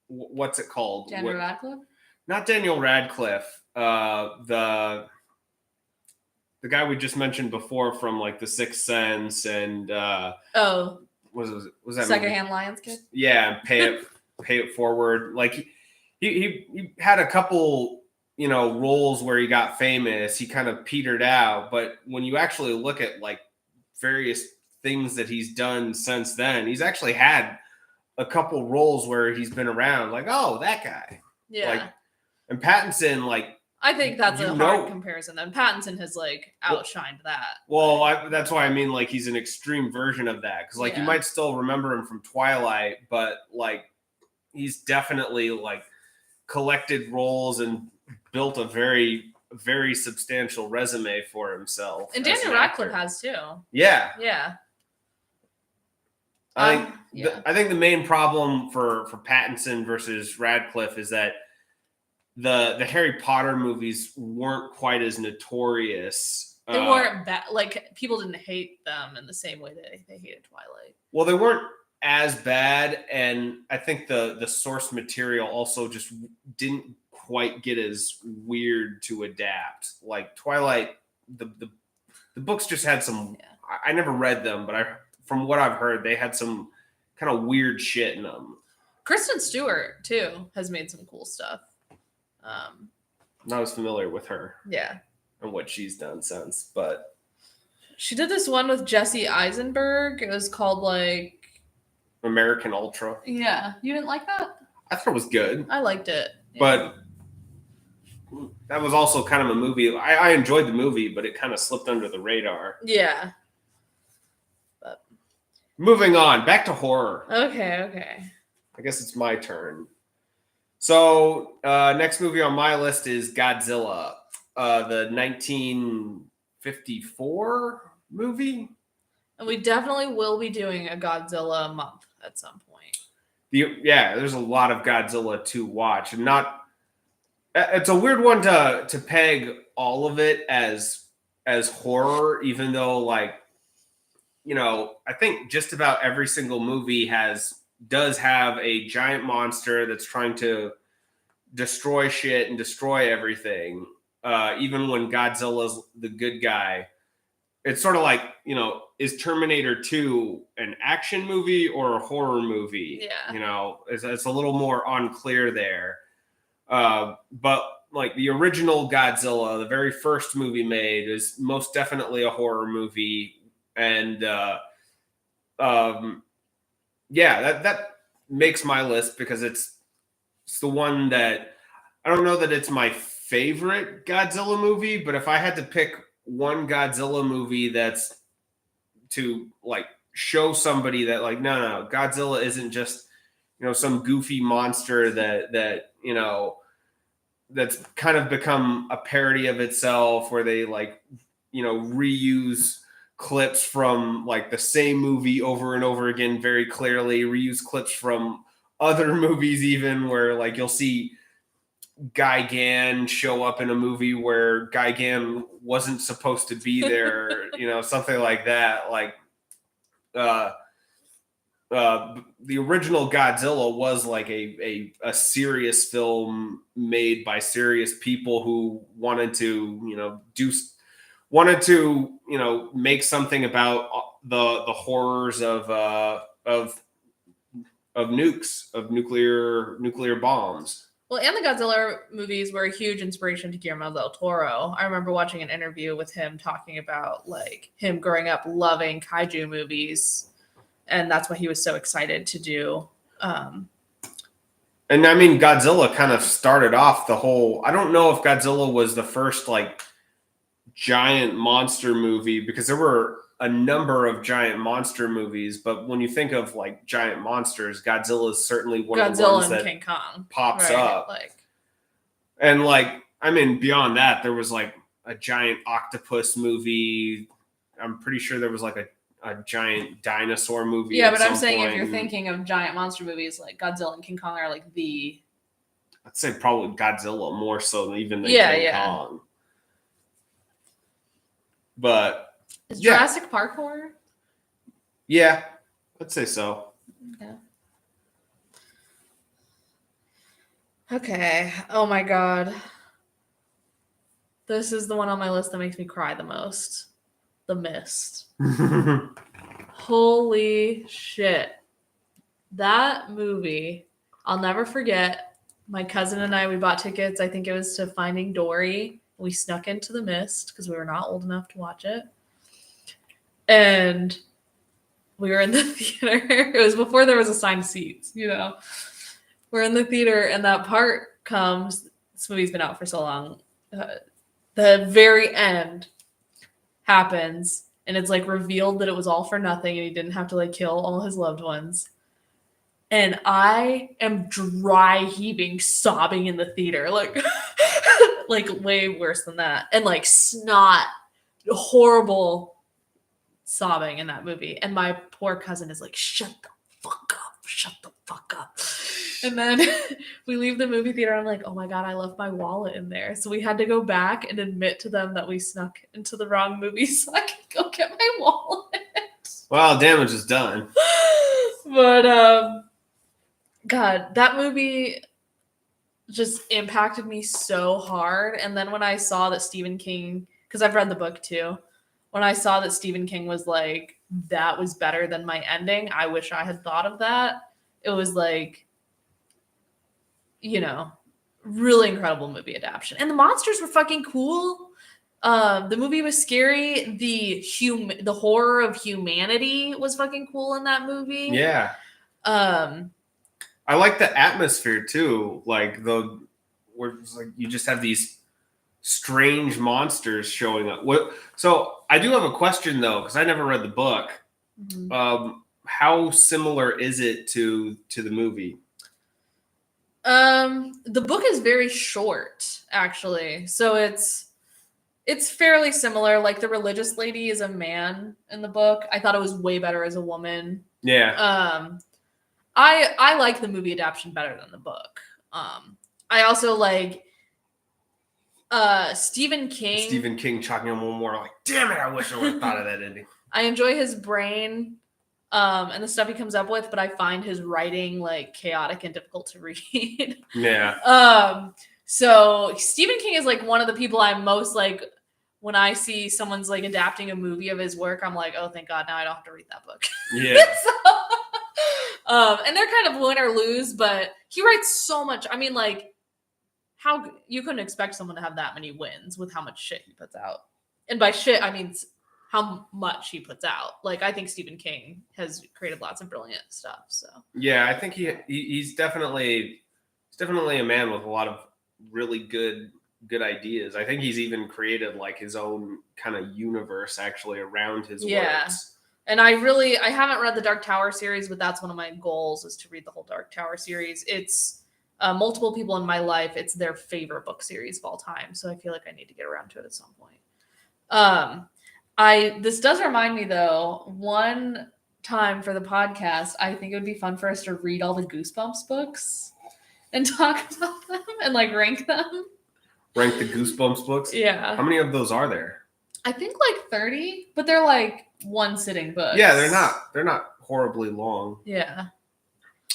what's it called? Daniel Radcliffe? Not Daniel Radcliffe. The guy we just mentioned before from like The Sixth Sense and was that Secondhand Lions Kid? Yeah, pay it forward. Like he had a couple roles where he got famous. He kind of petered out, but when you actually look at like various things that he's done since then, he's actually had a couple roles where he's been around. Like, oh, that guy. Yeah. Like, and Pattinson, like, I think that's a hard comparison. Then Pattinson has like outshined that. Well, that's why I mean, like, he's an extreme version of that, because like you might still remember him from Twilight, but like he's definitely like collected roles and built a very, very substantial resume for himself. And Daniel Radcliffe has too. Yeah. Yeah. I think the main problem for Pattinson versus Radcliffe is that the Harry Potter movies weren't quite as notorious. They weren't bad. Like, people didn't hate them in the same way that they hated Twilight. Well, they weren't as bad, and I think the source material also just didn't quite get as weird to adapt. Like Twilight, the books just had some. Yeah. I never read them, but from what I've heard, they had some kind of weird shit in them. Kristen Stewart too has made some cool stuff. Not as familiar with her. Yeah. And what she's done since, but she did this one with Jesse Eisenberg. It was called like American Ultra. Yeah. You didn't like that? I thought it was good. I liked it. Yeah. But that was also kind of a movie. I enjoyed the movie, but it kind of slipped under the radar. Yeah. Moving on, back to horror. Okay. I guess it's my turn. So next movie on my list is Godzilla, the 1954 movie. And we definitely will be doing a Godzilla month at some point. There's a lot of Godzilla to watch, and not. It's a weird one to peg all of it as horror, even though, like, you know, I think just about every single movie does have a giant monster that's trying to destroy shit and destroy everything. Even when Godzilla's the good guy, it's sort of like, you know, is Terminator 2 an action movie or a horror movie? Yeah. You know, it's a little more unclear there. But like the original Godzilla, the very first movie made, is most definitely a horror movie. And that makes my list because it's the one that I don't know that it's my favorite Godzilla movie, but if I had to pick one Godzilla movie that's to like show somebody that like no, Godzilla isn't just, you know, some goofy monster that you know, that's kind of become a parody of itself, where they, like, you know, reuse clips from like the same movie over and over again very clearly, reuse clips from other movies, even where like you'll see Gigan show up in a movie where Gigan wasn't supposed to be there, you know, something like that. Like the original Godzilla was like a serious film made by serious people who wanted to, you know, make something about the horrors of nukes, of nuclear bombs. Well, and the Godzilla movies were a huge inspiration to Guillermo del Toro. I remember watching an interview with him talking about like him growing up loving kaiju movies, and that's why he was so excited to do. And I mean, Godzilla kind of started off the whole. I don't know if Godzilla was the first like giant monster movie, because there were a number of giant monster movies, but when you think of like giant monsters, Godzilla is certainly one of the ones that King Kong pops up. And like, I mean, beyond that, there was like a giant octopus movie. I'm pretty sure there was like a giant dinosaur movie. Yeah, but I'm saying if you're thinking of giant monster movies, like Godzilla and King Kong are like the. I'd say probably Godzilla more so even than King Kong. But is Jurassic Park horror? Yeah, I'd say so. Okay. Oh my god. This is the one on my list that makes me cry the most. The Mist. Holy shit. That movie, I'll never forget. My cousin and I, we bought tickets. I think it was to Finding Dory. We snuck into The Mist because we were not old enough to watch it. And we were in the theater. It was before there was assigned seats, you know. We're in the theater and that part comes. This movie's been out for so long. The very end happens and it's like revealed that it was all for nothing and he didn't have to like kill all his loved ones. And I am dry heaving, sobbing in the theater, like like way worse than that. And like snot, horrible sobbing in that movie. And my poor cousin is like, shut the fuck up. And then we leave the movie theater. I'm like, oh my God, I left my wallet in there. So we had to go back and admit to them that we snuck into the wrong movie so I could go get my wallet. Well, damage is done. But God, that movie just impacted me so hard. And then when I saw that Stephen King, because I've read the book too, when I saw that Stephen King was like, that was better than my ending, I wish I had thought of that. It was like, you know, really incredible movie adaptation. And the monsters were fucking cool. The movie was scary. The horror of humanity was fucking cool in that movie. Yeah. I like the atmosphere too. Like where like you just have these strange monsters showing up. So I do have a question though, because I never read the book. Mm-hmm. How similar is it to the movie? The book is very short, actually. So it's fairly similar. Like the religious lady is a man in the book. I thought it was way better as a woman. Yeah. I like the movie adaptation better than the book. I also like Stephen King. Stephen King chalking him one more like, damn it, I wish I would have thought of that ending. I enjoy his brain and the stuff he comes up with, but I find his writing like chaotic and difficult to read. Yeah. So Stephen King is like one of the people I'm most like when I see someone's like adapting a movie of his work, I'm like, oh, thank God, now I don't have to read that book. Yeah. And they're kind of win or lose, but he writes so much. I mean, like, how you couldn't expect someone to have that many wins with how much shit he puts out. And by shit, I mean how much he puts out. Like, I think Stephen King has created lots of brilliant stuff. So yeah, I think he's definitely a man with a lot of really good ideas. I think he's even created like his own kind of universe actually around his works. And I haven't read the Dark Tower series, but that's one of my goals is to read the whole Dark Tower series. It's multiple people in my life. It's their favorite book series of all time. So I feel like I need to get around to it at some point. This does remind me though, one time for the podcast, I think it would be fun for us to read all the Goosebumps books and talk about them and like rank them. Rank the Goosebumps books? Yeah. How many of those are there? I think like 30, but they're like one sitting books. Yeah, they're not horribly long. Yeah.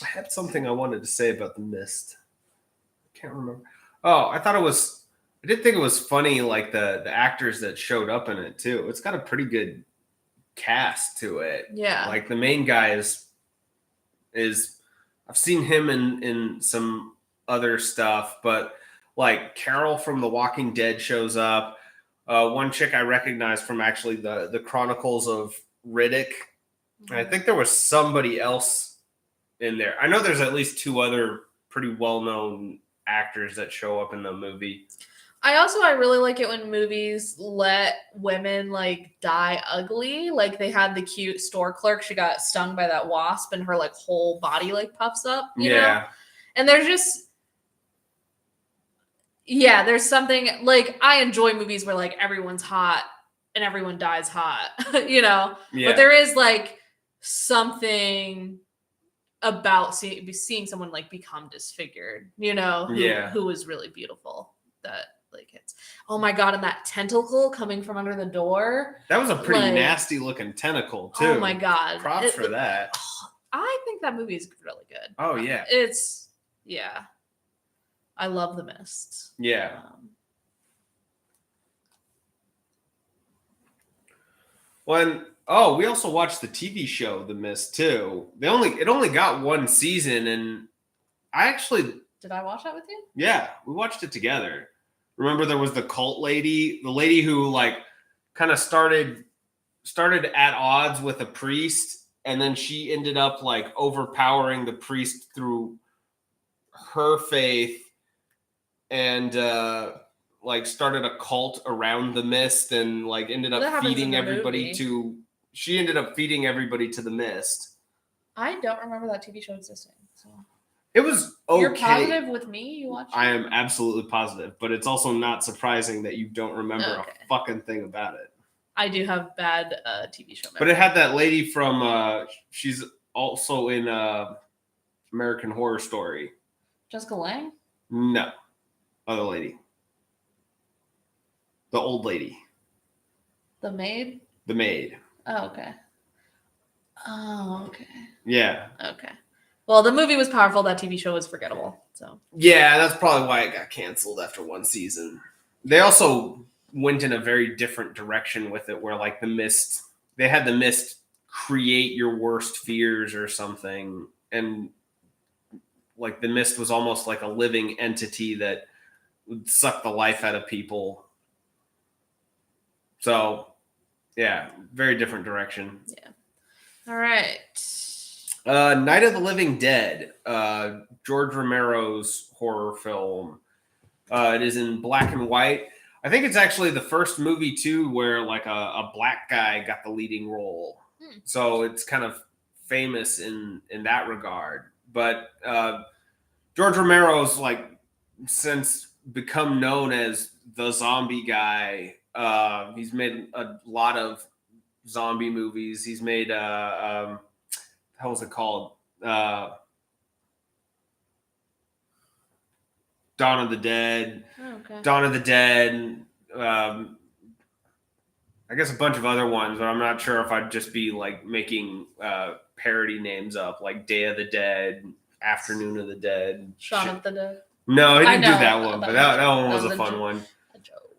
I had something I wanted to say about The Mist. I can't remember. Oh, I did think it was funny, like the actors that showed up in it too. It's got a pretty good cast to it. Yeah. Like the main guy is I've seen him in some other stuff, but like Carol from The Walking Dead shows up. One chick I recognize from actually the Chronicles of Riddick. And I think there was somebody else in there. I know there's at least two other pretty well-known actors that show up in the movie. I really like it when movies let women like die ugly. Like they had the cute store clerk. She got stung by that wasp and her like whole body like puffs up. You know? And there's just there's something like I enjoy movies where like everyone's hot and everyone dies hot, you know? Yeah. But there is like something about seeing someone like become disfigured, you know, who is really beautiful that like hits. Oh my God, and that tentacle coming from under the door. That was a pretty nasty looking tentacle too. Oh my God. Props for that. I think that movie is really good. Oh yeah. I love The Mist. Yeah. We also watched the TV show The Mist too. It only got one season, and did I watch that with you? Yeah, we watched it together. Remember there was the cult lady, the lady who like kind of started at odds with a priest, and then she ended up like overpowering the priest through her faith and like started a cult around the mist and like ended up feeding everybody to the mist. I don't remember that TV show existing. So it was okay. You're positive with me? You watched it? I am absolutely positive, but it's also not surprising that you don't remember a fucking thing about it. I do have bad TV show memory. But it had that lady from she's also in American Horror Story. Jessica Lange? No. Other lady. The old lady. The maid? The maid. Oh, okay. Yeah. Okay. Well, the movie was powerful. That TV show was forgettable. So. Yeah, that's probably why it got canceled after one season. They also went in a very different direction with it, where like they had the mist create your worst fears or something, and like the mist was almost like a living entity that would suck the life out of people. So, yeah, very different direction. Yeah. All right. Night of the Living Dead, George Romero's horror film. It is in black and white. I think it's actually the first movie too where like a black guy got the leading role. So it's kind of famous in that regard. But George Romero's like since become known as the zombie guy. He's made a lot of zombie movies. He's made how was it called? Dawn of the Dead. Oh, okay. Dawn of the Dead. I guess a bunch of other ones, but I'm not sure if I'd just be like making parody names up, like Day of the Dead, Afternoon of the Dead, Shaun of the Dead. No, he I didn't do know, that one, but that one was a fun one. A joke.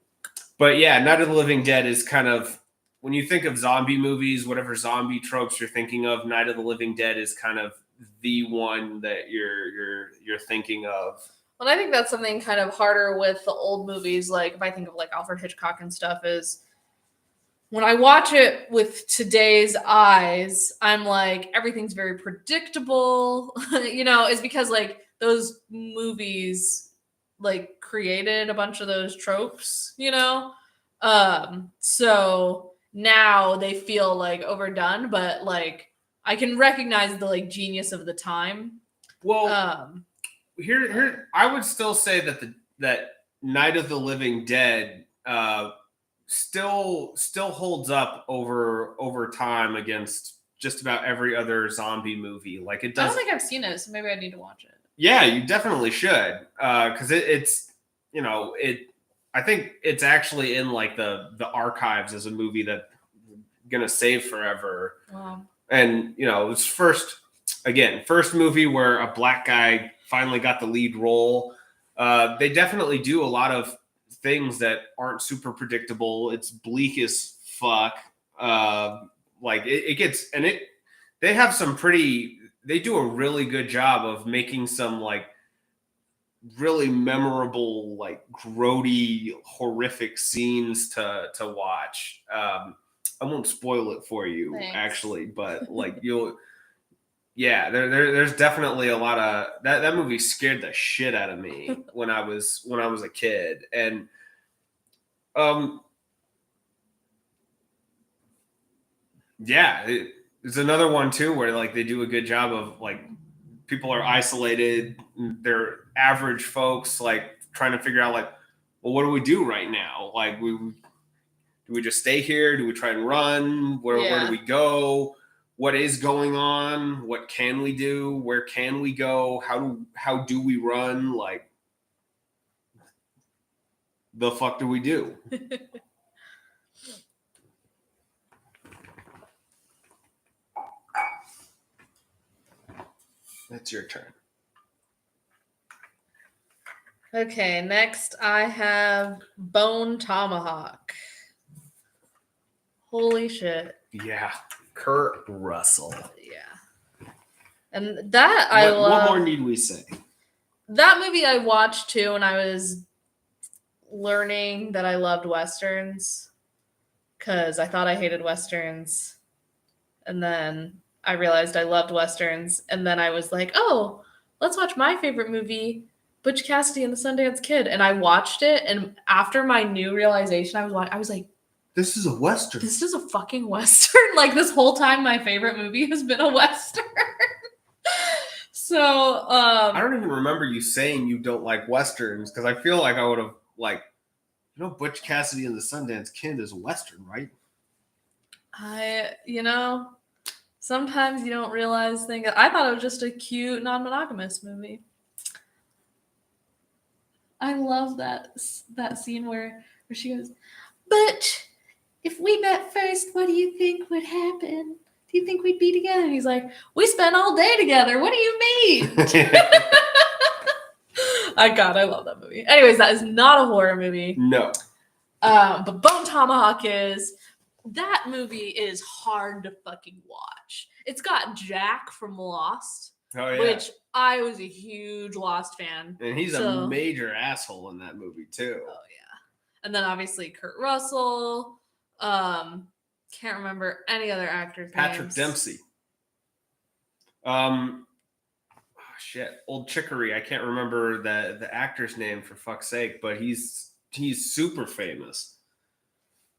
But yeah, Night of the Living Dead is kind of when you think of zombie movies, whatever zombie tropes you're thinking of, Night of the Living Dead is kind of the one that you're thinking of. Well, I think that's something kind of harder with the old movies. Like if I think of like Alfred Hitchcock and stuff, is when I watch it with today's eyes, I'm like everything's very predictable. Is because like those movies like created a bunch of those tropes. So now they feel like overdone, but like I can recognize the like genius of the time. Well, here I would still say that Night of the Living Dead still holds up over time against just about every other zombie movie. Like it does. I don't think I've seen it, so maybe I need to watch it. Yeah, you definitely should, because it's I think it's actually in like the archives as a movie that I'm gonna save forever. Wow. And it's first movie where a black guy finally got the lead role. They definitely do a lot of things that aren't super predictable. It's bleak as fuck. Like it gets, and they have some they do a really good job of making some like really memorable, like grody, horrific scenes to watch. I won't spoil it for you. Thanks. Actually, but like yeah, there's definitely a lot of that movie scared the shit out of me when I was a kid. And yeah, it's another one too where like they do a good job of like people are isolated, they're average folks like trying to figure out like, well, what do we do right now? Like do we just stay here? Do we try and run? Where do we go? What is going on? What can we do? Where can we go? How do we run? Like, the fuck do we do? It's your turn. Okay, next I have Bone Tomahawk. Holy shit. Yeah. Kurt Russell. Yeah. And that I love. What more need we say? That movie I watched too when I was learning that I loved Westerns. Because I thought I hated Westerns. And then I realized I loved Westerns. And then I was like, oh, let's watch my favorite movie, Butch Cassidy and the Sundance Kid. And I watched it. And after my new realization, I was like, this is a Western. This is a fucking Western. Like this whole time, my favorite movie has been a Western. So I don't even remember you saying you don't like Westerns, because I feel like I would have like, Butch Cassidy and the Sundance Kid is a Western, right? Sometimes you don't realize things. I thought it was just a cute non-monogamous movie. I love that scene where she goes, but if we met first, what do you think would happen? Do you think we'd be together? And he's like, we spent all day together. What do you mean? I love that movie. Anyways, that is not a horror movie. No. But Bone Tomahawk is. That movie is hard to fucking watch. It's got Jack from Lost, which I was a huge Lost fan. And he's a major asshole in that movie too. Oh yeah. And then obviously Kurt Russell. Can't remember any other actors' Patrick names. Dempsey. Old Chicory. I can't remember the actor's name for fuck's sake, but he's he's super famous.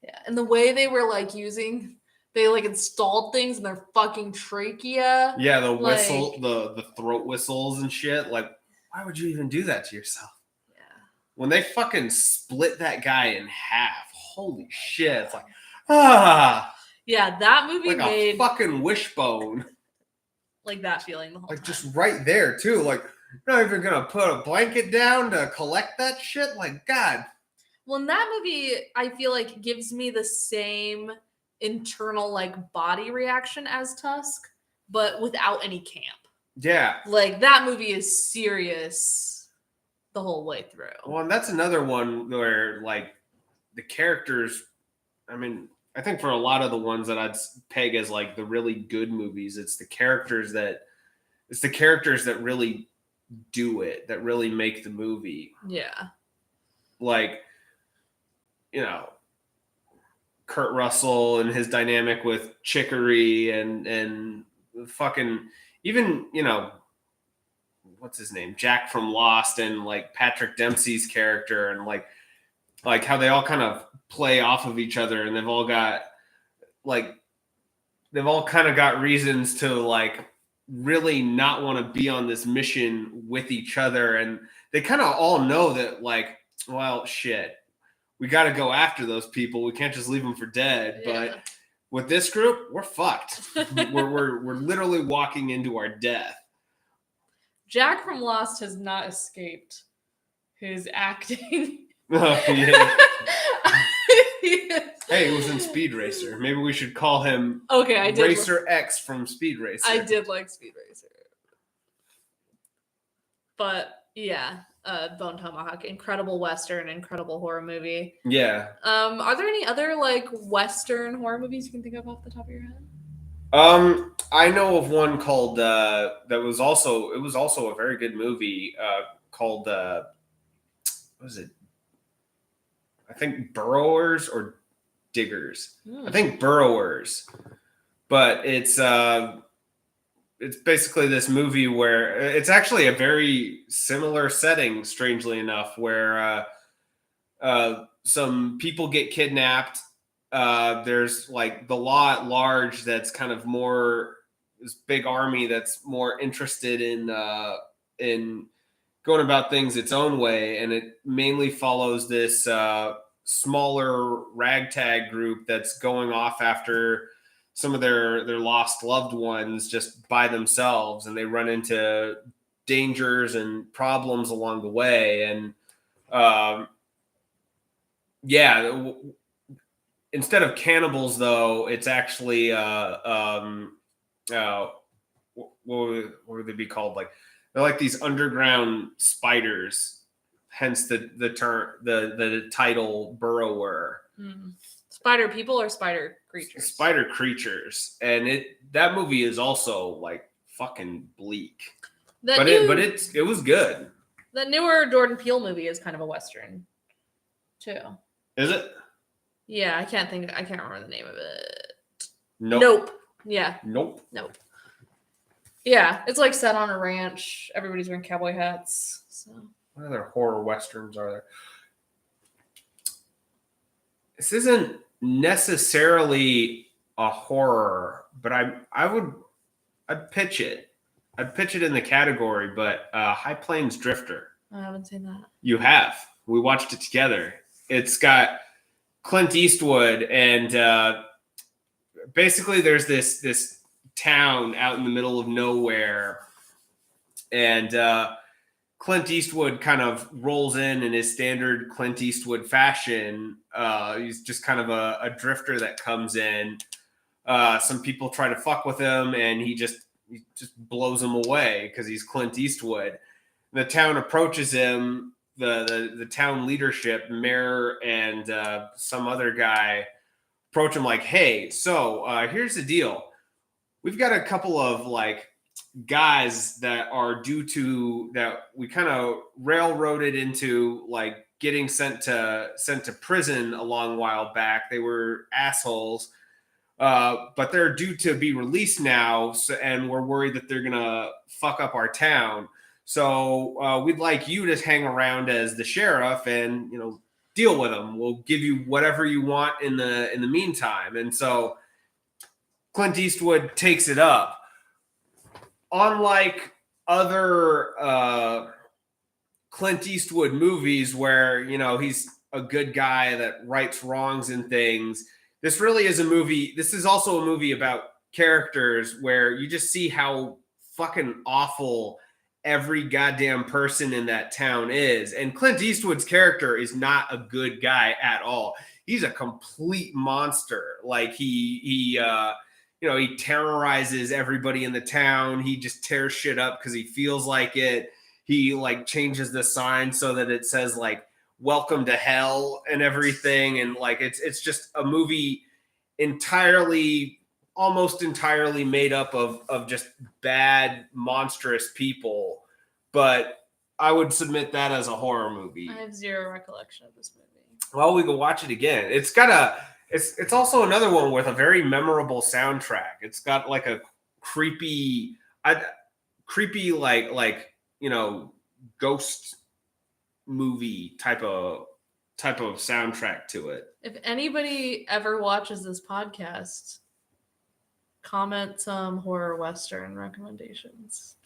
Yeah, and the way they were like they like installed things in their fucking trachea. Yeah, the whistle, the throat whistles and shit. Like, why would you even do that to yourself? Yeah. When they fucking split that guy in half, holy shit! It's like, ah. Yeah, that movie like made a fucking wishbone. Like that feeling the whole like time. Just right there too. Like, you're not even gonna put a blanket down to collect that shit. Like, God. Well, in that movie, I feel like gives me the same internal like body reaction as Tusk, but without any camp. Yeah. Like that movie is serious the whole way through. Well, and that's another one where like the characters, I mean, I think for a lot of the ones that I'd peg as like the really good movies, it's the characters that really do it, that really make the movie. Yeah. Like, you know, Kurt Russell and his dynamic with Chicory and fucking even, you know, what's his name? Jack from Lost and like Patrick Dempsey's character and like how they all kind of play off of each other and they've all kind of got reasons to like really not want to be on this mission with each other. And they kind of all know that like, well, shit, we got to go after those people. We can't just leave them for dead. Yeah. But with this group, we're fucked. we're literally walking into our death. Jack from Lost has not escaped his acting. Oh, yeah. Hey, he was in Speed Racer. Maybe we should call him Racer X from Speed Racer. I did like Speed Racer. But yeah, Bone Tomahawk, incredible Western, incredible horror movie. Yeah. Are there any other like Western horror movies you can think of off the top of your head? I know of one called that was also a very good movie called what was it? I think Burrowers or Diggers. I think Burrowers. But it's basically this movie where it's actually a very similar setting, strangely enough, where some people get kidnapped. There's like the law at large that's kind of more this big army that's more interested in going about things its own way, and it mainly follows this smaller ragtag group that's going off after some of their lost loved ones just by themselves, and they run into dangers and problems along the way. And instead of cannibals, though, it's actually what would they be called? Like they're like these underground spiders, hence the term, the title Burrower. Spider people or spider creatures? Spider creatures, and that movie is also like fucking bleak. It was good. The newer Jordan Peele movie is kind of a Western, too. Is it? Yeah, I can't remember the name of it. Nope. Yeah. Nope. Yeah, it's like set on a ranch. Everybody's wearing cowboy hats. So. What other horror westerns are there? This isn't necessarily a horror, but I'd pitch it. I'd pitch it in the category, but High Plains Drifter. I haven't seen that. You have. We watched it together. It's got Clint Eastwood, and basically there's this town out in the middle of nowhere, and Clint Eastwood kind of rolls in his standard Clint Eastwood fashion. He's just kind of a drifter that comes in. Some people try to fuck with him, and he just blows them away because he's Clint Eastwood. The town approaches him. The town leadership, mayor, and some other guy approach him like, "Hey, so here's the deal. We've got a couple of like guys that we kind of railroaded into like getting sent to prison a long while back. They were assholes, but they're due to be released now, and we're worried that they're gonna fuck up our town. So we'd like you to hang around as the sheriff and, you know, deal with them. We'll give you whatever you want in the meantime. And so Clint Eastwood takes it up. Unlike other Clint Eastwood movies where, he's a good guy that rights wrongs and things, this really is a movie. This is also a movie about characters where you just see how fucking awful every goddamn person in that town is. And Clint Eastwood's character is not a good guy at all. He's a complete monster. Like he terrorizes everybody in the town. He just tears shit up because he feels like it. He like changes the sign so that it says like "Welcome to Hell" and everything. And like it's just a movie almost entirely made up of just bad, monstrous people. But I would submit that as a horror movie. I have zero recollection of this movie. Well, we can watch it again. It's also another one with a very memorable soundtrack. It's got like a creepy ghost movie type of soundtrack to it. If anybody ever watches this podcast, comment some horror western recommendations.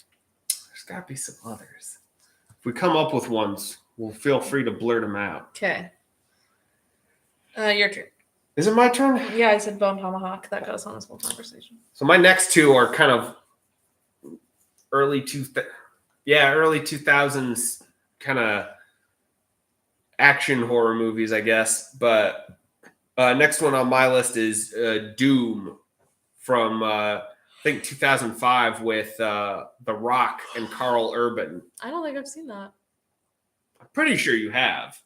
There's got to be some others. If we come up with ones, we'll feel free to blurt them out. Okay. Your turn. Is it my turn? Yeah, I said Bone Tomahawk. That goes on this whole conversation. So my next two are kind of early 2000s kind of action horror movies, I guess. But next one on my list is Doom from I think 2005 with The Rock and Carl Urban. I don't think I've seen that. I'm pretty sure you have.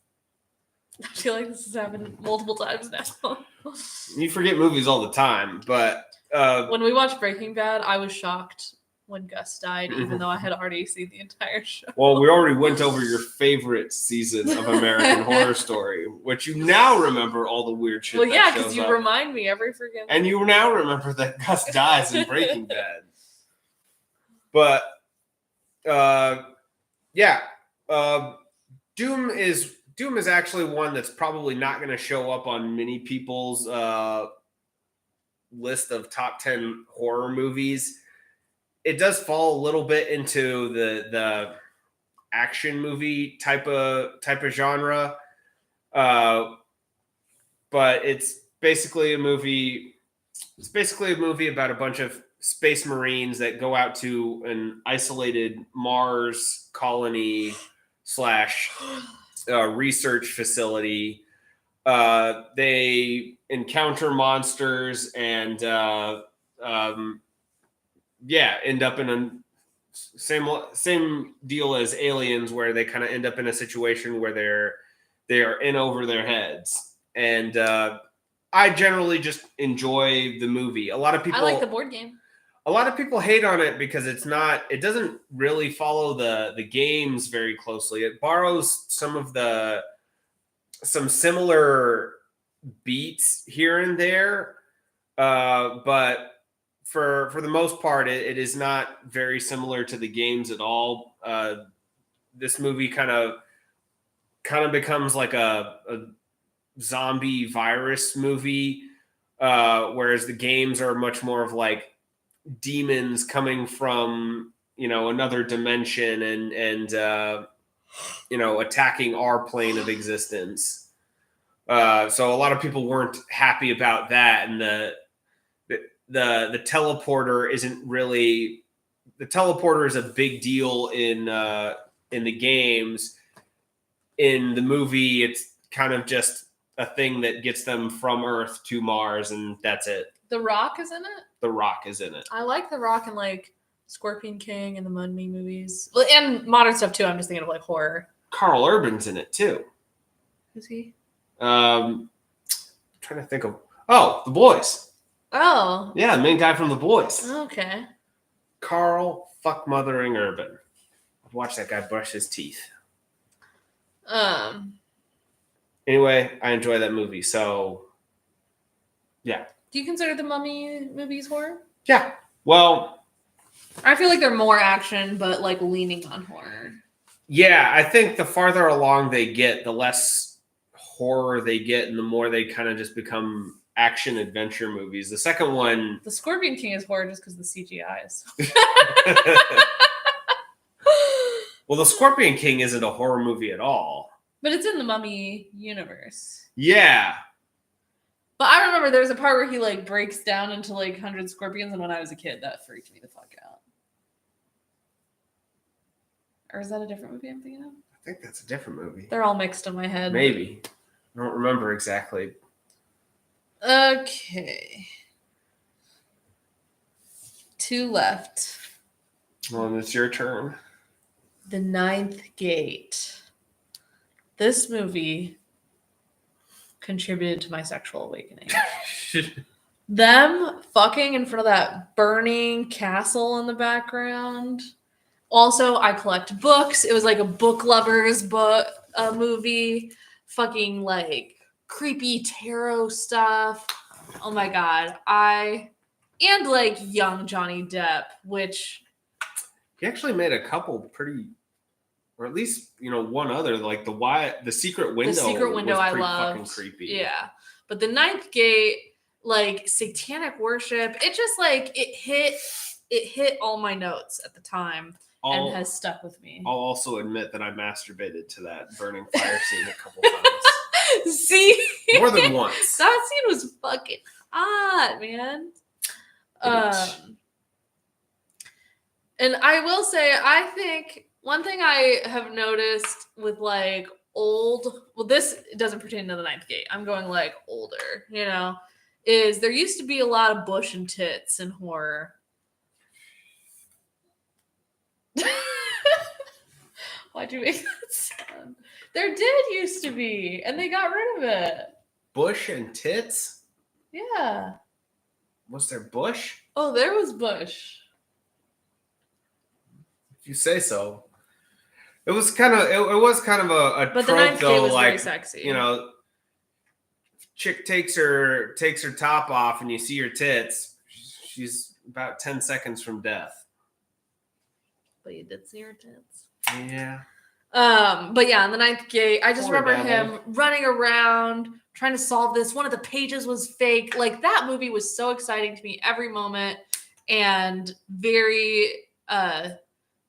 I feel like this has happened multiple times now. You forget movies all the time, but when we watched Breaking Bad, I was shocked when Gus died, even though I had already seen the entire show. Well, we already went over your favorite season of American Horror Story, which you now remember all the weird shit. Well, yeah, because you remind me every freaking. And you now remember that Gus dies in Breaking Bad. But Doom is actually one that's probably not going to show up on many people's list of top 10 horror movies. It does fall a little bit into the action movie type of genre, but it's basically a movie. It's basically a movie about a bunch of space marines that go out to an isolated Mars colony / research facility. They encounter monsters and end up in a same deal as Aliens, where they kind of end up in a situation where they are in over their heads. And I generally just enjoy the movie. I like the board game. A lot of people hate on it because it doesn't really follow the games very closely. It borrows some similar beats here and there, but for the most part, it is not very similar to the games at all. This movie kind of becomes like a zombie virus movie, whereas the games are much more of like demons coming from another dimension and attacking our plane of existence. So a lot of people weren't happy about that, and the teleporter isn't really. The teleporter is a big deal in the games. In the movie, it's kind of just a thing that gets them from Earth to Mars, and that's it. The Rock is in it? The Rock is in it. I like The Rock in like Scorpion King and the Mummy movies. Well, and modern stuff too. I'm just thinking of like horror. Carl Urban's in it too. Who's he? Trying to think of. Oh, The Boys. Oh. Yeah, the main guy from The Boys. Okay. Carl Fuckmothering Urban. I've watched that guy brush his teeth. Anyway, I enjoy that movie, so yeah. Do you consider the Mummy movies horror? Yeah. Well, I feel like they're more action, but like leaning on horror. Yeah, I think the farther along they get, the less horror they get and the more they kind of just become action adventure movies. The second one, The Scorpion King is horror just because the CGI is. well, the Scorpion King isn't a horror movie at all. But it's in the Mummy universe. Yeah. But I remember there's a part where he like breaks down into like 100 scorpions, and when I was a kid, that freaked me the fuck out. Or is that a different movie I'm thinking of? I think that's a different movie. They're all mixed in my head. Maybe. I don't remember exactly. Okay. 2 left. Well, it's your turn. The Ninth Gate. This movie contributed to my sexual awakening. Them fucking in front of that burning castle in the background. Also, I collect books. It was like a book lovers movie. Fucking like creepy tarot stuff. Oh my god. And like young Johnny Depp, which He actually made a couple pretty, or at least, one other, like the Secret Window. The Secret Window was I pretty loved. fucking creepy. Yeah. But the Ninth Gate, like satanic worship, it just like it hit all my notes at the time and has stuck with me. I'll also admit that I masturbated to that burning fire scene a couple times. See? More than once. That scene was fucking hot, man. And I will say, I think one thing I have noticed with like this doesn't pertain to the Ninth Gate. I'm going like older, is there used to be a lot of bush and tits in horror. Why'd you make that sound? There did used to be, and they got rid of it. Bush and tits? Yeah. Was there bush? Oh, there was bush. If you say so. It was kind of a but trope, the Ninth though, Gate was like, very sexy. Chick takes her top off and you see her tits. She's about 10 seconds from death. But you did see her tits. Yeah. But yeah, in the Ninth Gate, I just Poor remember devil. him running around trying to solve this. One of the pages was fake. Like that movie was so exciting to me every moment and very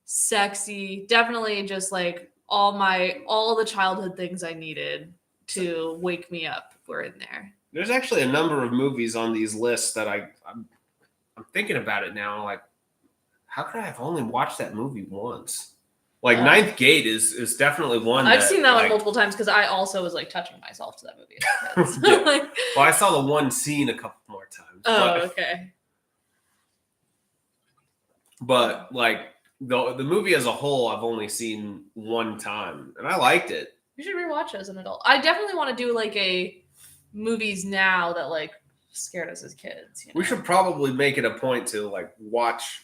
sexy. Definitely just like all the childhood things I needed to wake me up were in there. There's actually a number of movies on these lists that I'm thinking about it now. Like, how could I have only watched that movie once? Like Ninth Gate is definitely one. I've seen that one multiple times because I also was like touching myself to that movie as a kid. Yeah. Well, I saw the one scene a couple more times. Okay. But like the movie as a whole, I've only seen one time, and I liked it. You should rewatch it as an adult. I definitely want to do like a movies now that like scared us as kids. We should probably make it a point to like watch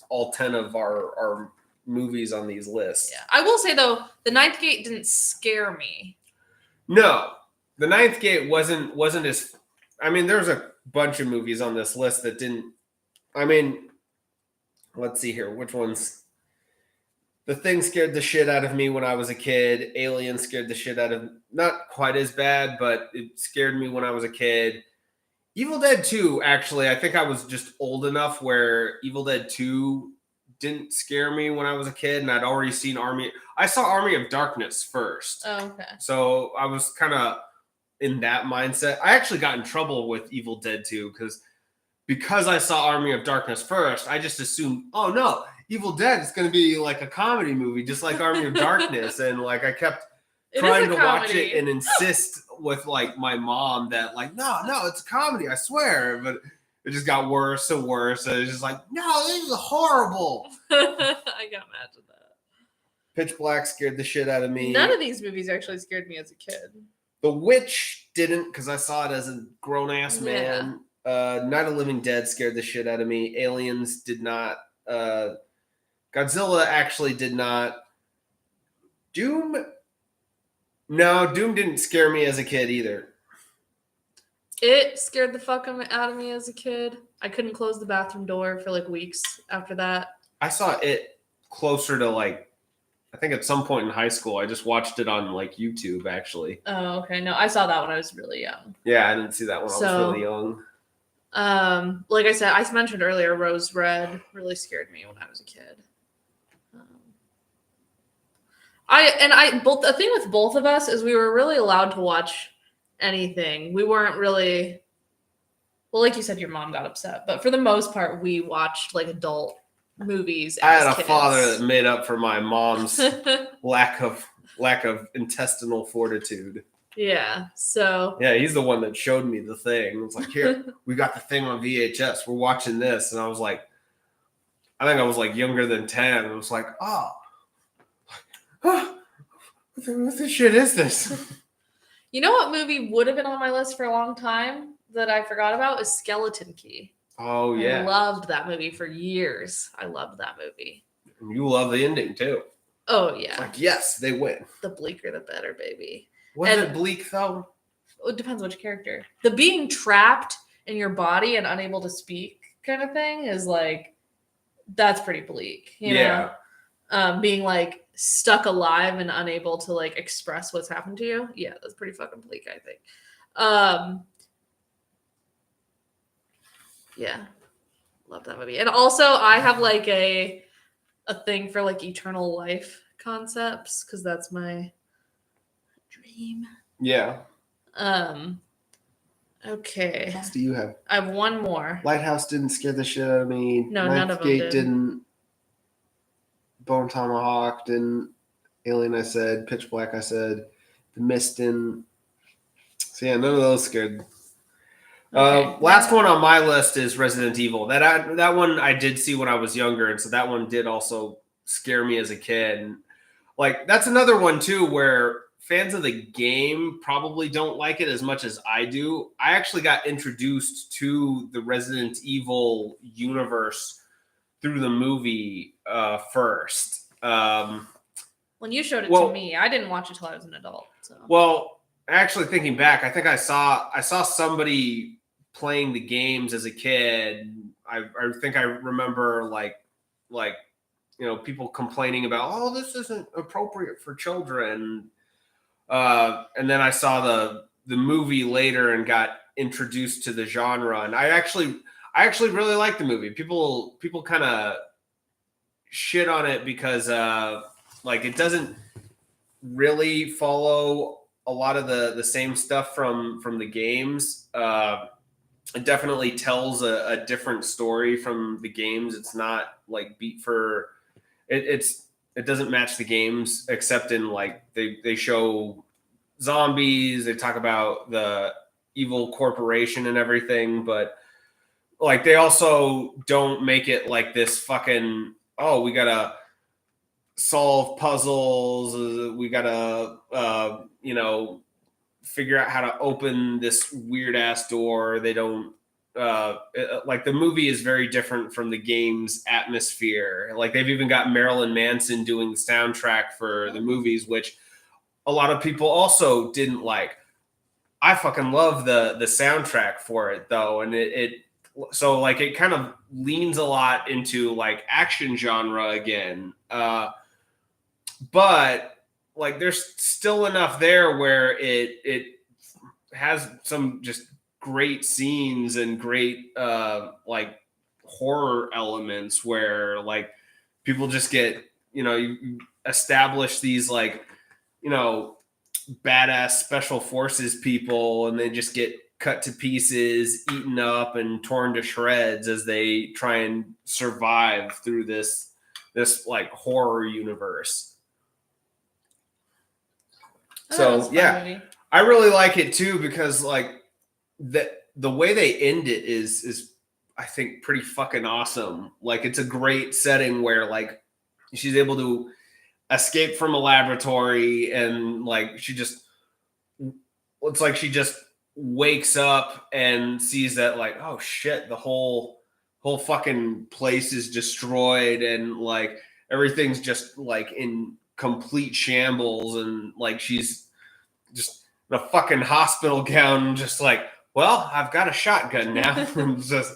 all 10 of our movies on these lists. Yeah, I will say though, the Ninth Gate didn't scare me. No, the Ninth Gate wasn't as. I mean, there's a bunch of movies on this list that didn't. I mean, let's see here. Which ones? The Thing scared the shit out of me when I was a kid. Alien scared the shit out of. Not quite as bad, but it scared me when I was a kid. Evil Dead 2, actually, I think I was just old enough where Evil Dead 2 didn't scare me when I was a kid, and I'd already seen I saw Army of Darkness first. Oh, okay. So I was kind of in that mindset. I actually got in trouble with Evil Dead 2 because I saw Army of Darkness first, I just assumed, oh no, Evil Dead is going to be like a comedy movie, just like Army of Darkness. And like I kept trying to watch it and insist with like my mom that like, no, it's a comedy, I swear. But it just got worse and worse. And it's just like, no, this is horrible. I can imagine that. Pitch Black scared the shit out of me. None of these movies actually scared me as a kid. The Witch didn't, because I saw it as a grown-ass man. Night of the Living Dead scared the shit out of me. Aliens did not. Godzilla actually did not. Doom? No, Doom didn't scare me as a kid either. It scared the fuck out of me as a kid. I couldn't close the bathroom door for like weeks after that. I saw it closer to like I think at some point in high school. I just watched it on like YouTube actually. Oh, okay. No, I saw that when I was really young. Yeah, I didn't see that when I was really young. Like I said, I mentioned earlier, Rose Red really scared me when I was a kid. The thing with both of us is we were really allowed to watch anything. We weren't really, well, like you said, your mom got upset, but for the most part, we watched like adult movies. I had as a kids. father that made up for my mom's lack of intestinal fortitude. Yeah. So. Yeah, he's the one that showed me the thing. It's like, here, we got the thing on VHS. We're watching this, and I was like, I think I was like younger than 10. I was like, oh, what the shit is this? You know what movie would have been on my list for a long time that I forgot about is Skeleton Key. Oh, yeah. I loved that movie for years. I loved that movie. You love the ending, too. Oh, yeah. It's like, yes, they win. The bleaker, the better, baby. Was it bleak, though? It depends which character. The being trapped in your body and unable to speak kind of thing is like, that's pretty bleak. You know? Being like stuck alive and unable to like express what's happened to you. Yeah, that's pretty fucking bleak, I think. Yeah. Love that movie. And also I have like a thing for like eternal life concepts because that's my dream. Yeah. Okay. What else do you have? I have one more. Lighthouse didn't scare the shit out of me. No, none of them did. Didn't. Bone Tomahawk didn't. Alien, I said. Pitch Black, I said. The Mist didn't. So yeah, none of those scared. Okay. Last one on my list is Resident Evil. That one I did see when I was younger, and so that one did also scare me as a kid. And like that's another one too, where fans of the game probably don't like it as much as I do. I actually got introduced to the Resident Evil universe through the movie first. When you showed it to me, I didn't watch it till I was an adult. So. Well, actually thinking back, I think I saw somebody playing the games as a kid. I think I remember like people complaining about, oh, this isn't appropriate for children. And then I saw the movie later and got introduced to the genre. And I actually really like the movie. People kind of shit on it because like it doesn't really follow a lot of the same stuff from the games. It definitely tells a different story from the games. It's not like beat for it doesn't match the games except in like they show zombies, they talk about the evil corporation and everything, but like they also don't make it like this fucking, oh, we gotta solve puzzles, we gotta figure out how to open this weird ass door. They don't like the movie is very different from the game's atmosphere. Like they've even got Marilyn Manson doing the soundtrack for the movies, which a lot of people also didn't like. I fucking love the soundtrack for it though, and it so like it kind of leans a lot into like action genre again, but like there's still enough there where it has some just great scenes and great like horror elements where like people just get, you establish these like, badass special forces people and they just get cut to pieces, eaten up and torn to shreds as they try and survive through this like horror universe. So yeah, I really like it too because like the way they end it is I think pretty fucking awesome. Like it's a great setting where like she's able to escape from a laboratory and like it's like she just wakes up and sees that like, oh shit, the whole fucking place is destroyed and like everything's just like in complete shambles and like she's just in a fucking hospital gown, just like, well, I've got a shotgun now. Just,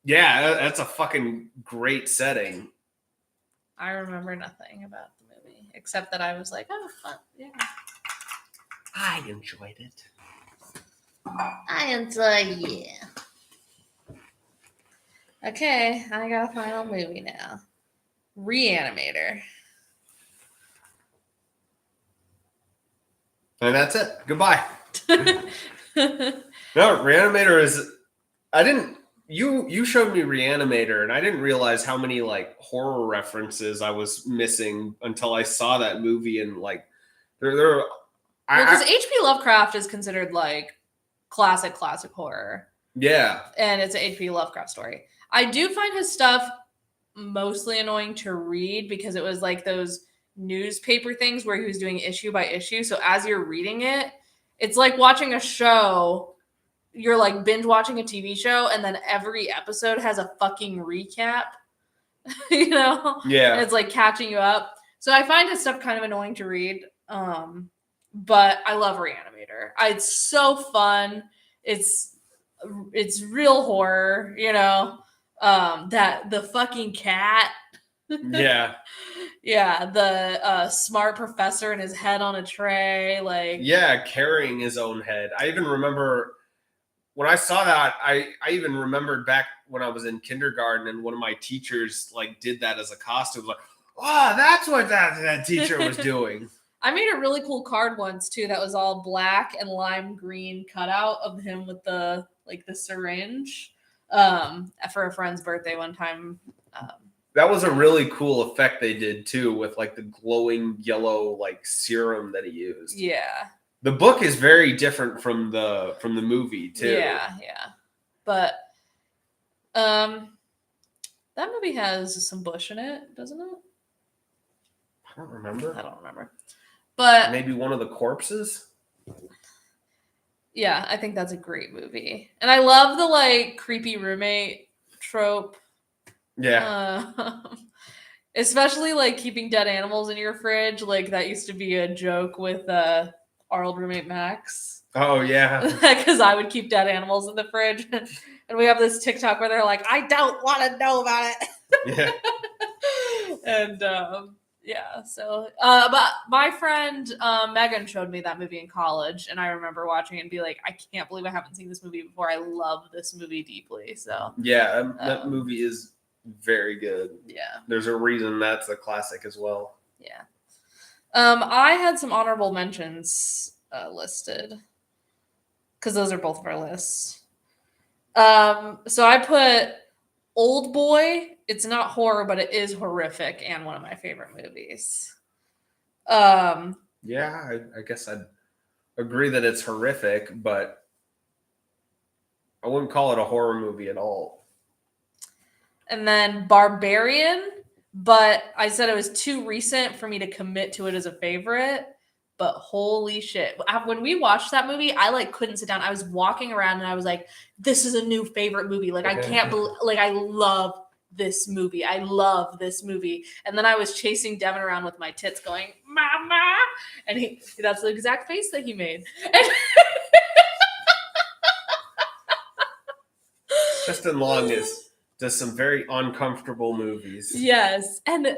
yeah, that's a fucking great setting. I remember nothing about the movie except that I was like, oh, fun. Yeah. I enjoyed it. I enjoy you. Okay, I got a final movie now. Reanimator. And that's it. Goodbye. No, Reanimator is. I didn't. You showed me Reanimator, and I didn't realize how many like horror references I was missing until I saw that movie. And like, there. Well, because H.P. Lovecraft is considered like classic horror. Yeah. And it's an H.P. Lovecraft story. I do find his stuff mostly annoying to read because it was like those newspaper things where he was doing issue by issue. So as you're reading it, it's like watching a show. You're like binge watching a TV show, and then every episode has a fucking recap, you know? Yeah. And it's like catching you up. So I find his stuff kind of annoying to read. But I love Reanimator. It's so fun. It's real horror, you know. That the fucking cat. Yeah. Yeah, the smart professor and his head on a tray, like yeah, carrying his own head. I even remember when I saw that. I even remembered back when I was in kindergarten, and one of my teachers like did that as a costume. Like, oh, that's what that teacher was doing. I made a really cool card once too that was all black and lime green cutout of him with the syringe for a friend's birthday one time. That was a really cool effect they did too, with like the glowing yellow like serum that he used. Yeah. The book is very different from the movie too. Yeah. But that movie has some bush in it, doesn't it? I don't remember. But maybe one of the corpses? Yeah, I think that's a great movie. And I love the like creepy roommate trope. Yeah. Especially like keeping dead animals in your fridge. Like that used to be a joke with our old roommate Max. Oh yeah. Because I would keep dead animals in the fridge. And we have this TikTok where they're like, I don't want to know about it. Yeah. And yeah, so but my friend Megan showed me that movie in college, and I remember watching it and be like, I can't believe I haven't seen this movie before. I love this movie deeply. So yeah, that movie is very good. Yeah, there's a reason that's a classic as well. Yeah. I had some honorable mentions listed because those are both of our lists. So I put Old Boy. It's not horror, but it is horrific and one of my favorite movies. Yeah, I guess I'd agree that it's horrific, but I wouldn't call it a horror movie at all. And then Barbarian, but I said it was too recent for me to commit to it as a favorite. But holy shit. When we watched that movie, I like couldn't sit down. I was walking around and I was like, this is a new favorite movie. Like, I can't believe, like, I love this movie. I love this movie. And then I was chasing Devin around with my tits going, Mama. And that's the exact face that he made. Justin Long does some very uncomfortable movies. Yes. And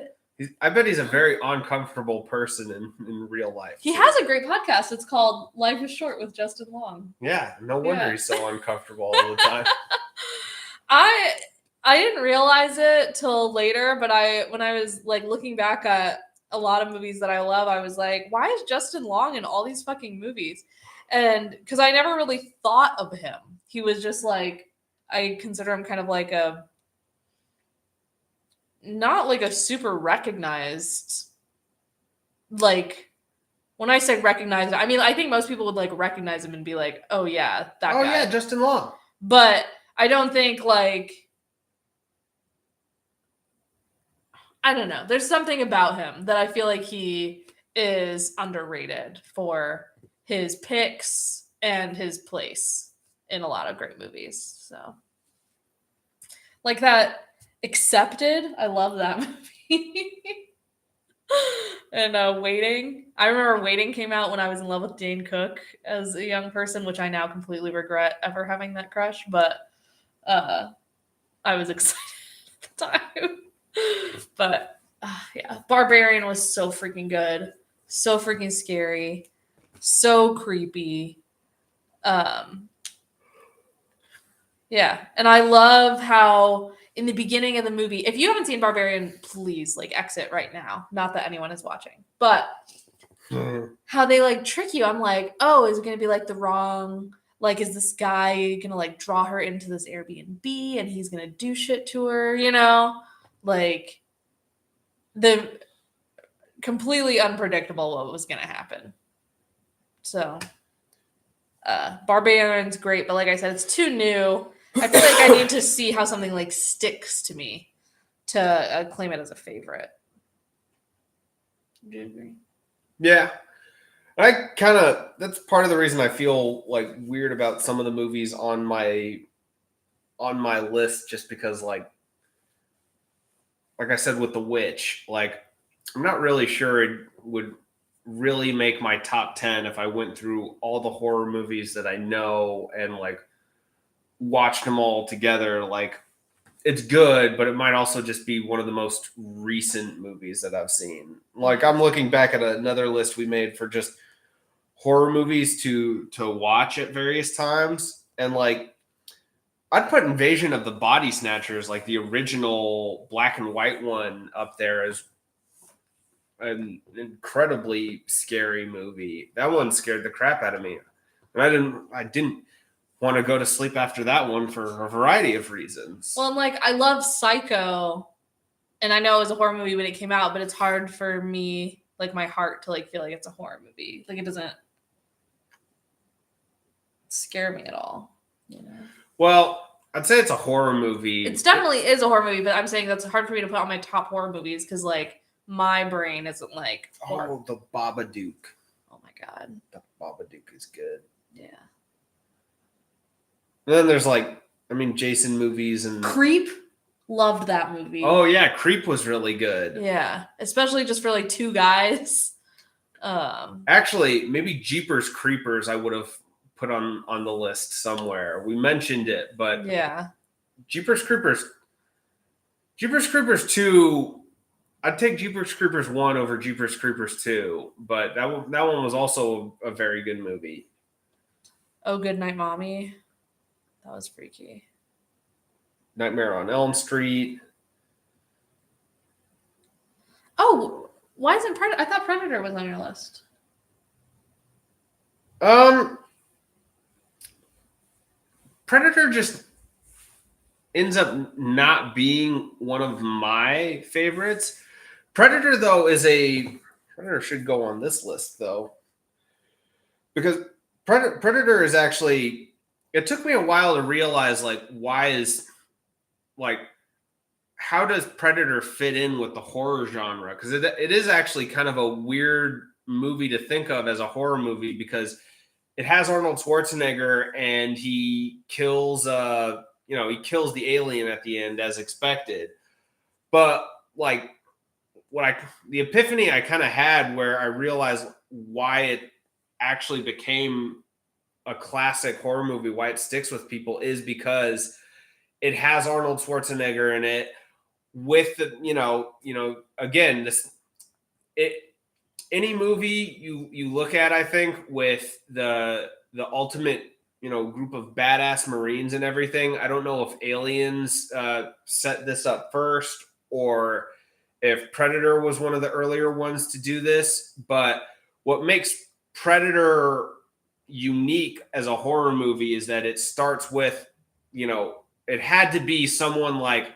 I bet he's a very uncomfortable person in real life. He has a great podcast. It's called Life is Short with Justin Long. Yeah, no wonder he's so uncomfortable all the time. I didn't realize it till later, but when I was like looking back at a lot of movies that I love, I was like, why is Justin Long in all these fucking movies? And because I never really thought of him. He was just like, I consider him kind of like not like a super recognized, like, when I say recognized, I mean, I think most people would like recognize him and be like, oh yeah, that guy. Oh yeah, Justin Long. But I don't think like, I don't know. There's something about him that I feel like he is underrated for his picks and his place in a lot of great movies. So, like that Accepted, I love that movie. And Waiting. I remember Waiting came out when I was in love with Dane Cook as a young person, which I now completely regret ever having that crush, but I was excited at the time. But Yeah, Barbarian was so freaking good, so freaking scary, so creepy. Yeah, and I love how in the beginning of the movie, if you haven't seen Barbarian, please like exit right now. Not that anyone is watching, but how they like trick you. I'm like, oh, is it gonna be like the wrong? Like, is this guy gonna like draw her into this Airbnb and he's gonna do shit to her? You know, like the completely unpredictable what was gonna happen. So, Barbarian's great, but like I said, it's too new. I feel like I need to see how something like sticks to me to claim it as a favorite. Do you agree? Yeah. That's part of the reason I feel like weird about some of the movies on my list, just because like I said with The Witch, like I'm not really sure it would really make my top 10 if I went through all the horror movies that I know and like watched them all together. Like it's good, but it might also just be one of the most recent movies that I've seen. Like I'm looking back at another list we made for just horror movies to watch at various times, and like I'd put Invasion of the Body Snatchers, like the original black and white one, up there as an incredibly scary movie. That one scared the crap out of me, and I didn't want to go to sleep after that one for a variety of reasons. Well, and like I love Psycho, and I know it was a horror movie when it came out, but it's hard for me, like my heart, to like feel like it's a horror movie. Like it doesn't scare me at all. You know. Well, I'd say it's a horror movie. It definitely is a horror movie, but I'm saying that's hard for me to put on my top horror movies because like my brain isn't like horror. Oh, the Babadook. Oh my god. The Babadook is good. Yeah. And then there's like, I mean, Jason movies and Creep. Loved that movie. Oh yeah, Creep was really good. Yeah, especially just for like two guys. Actually, maybe Jeepers Creepers I would have put on the list somewhere. We mentioned it, but yeah, Jeepers Creepers 2. I'd take Jeepers Creepers 1 over Jeepers Creepers 2, but that one was also a very good movie. Oh, Goodnight Mommy. That was freaky. Nightmare on Elm Street. Oh, why isn't Predator? I thought Predator was on your list. Predator just ends up not being one of my favorites. Predator, though, Predator should go on this list, though. Because Predator is actually, it took me a while to realize, like, how does Predator fit in with the horror genre? Because it is actually kind of a weird movie to think of as a horror movie, because it has Arnold Schwarzenegger and he kills the alien at the end as expected. But like the epiphany I kind of had where I realized why it actually became a classic horror movie, why it sticks with people, is because it has Arnold Schwarzenegger in it with the, again, any movie you look at, I think, with the ultimate, group of badass Marines and everything. I don't know if Aliens set this up first or if Predator was one of the earlier ones to do this, but what makes Predator unique as a horror movie is that it starts with, it had to be someone like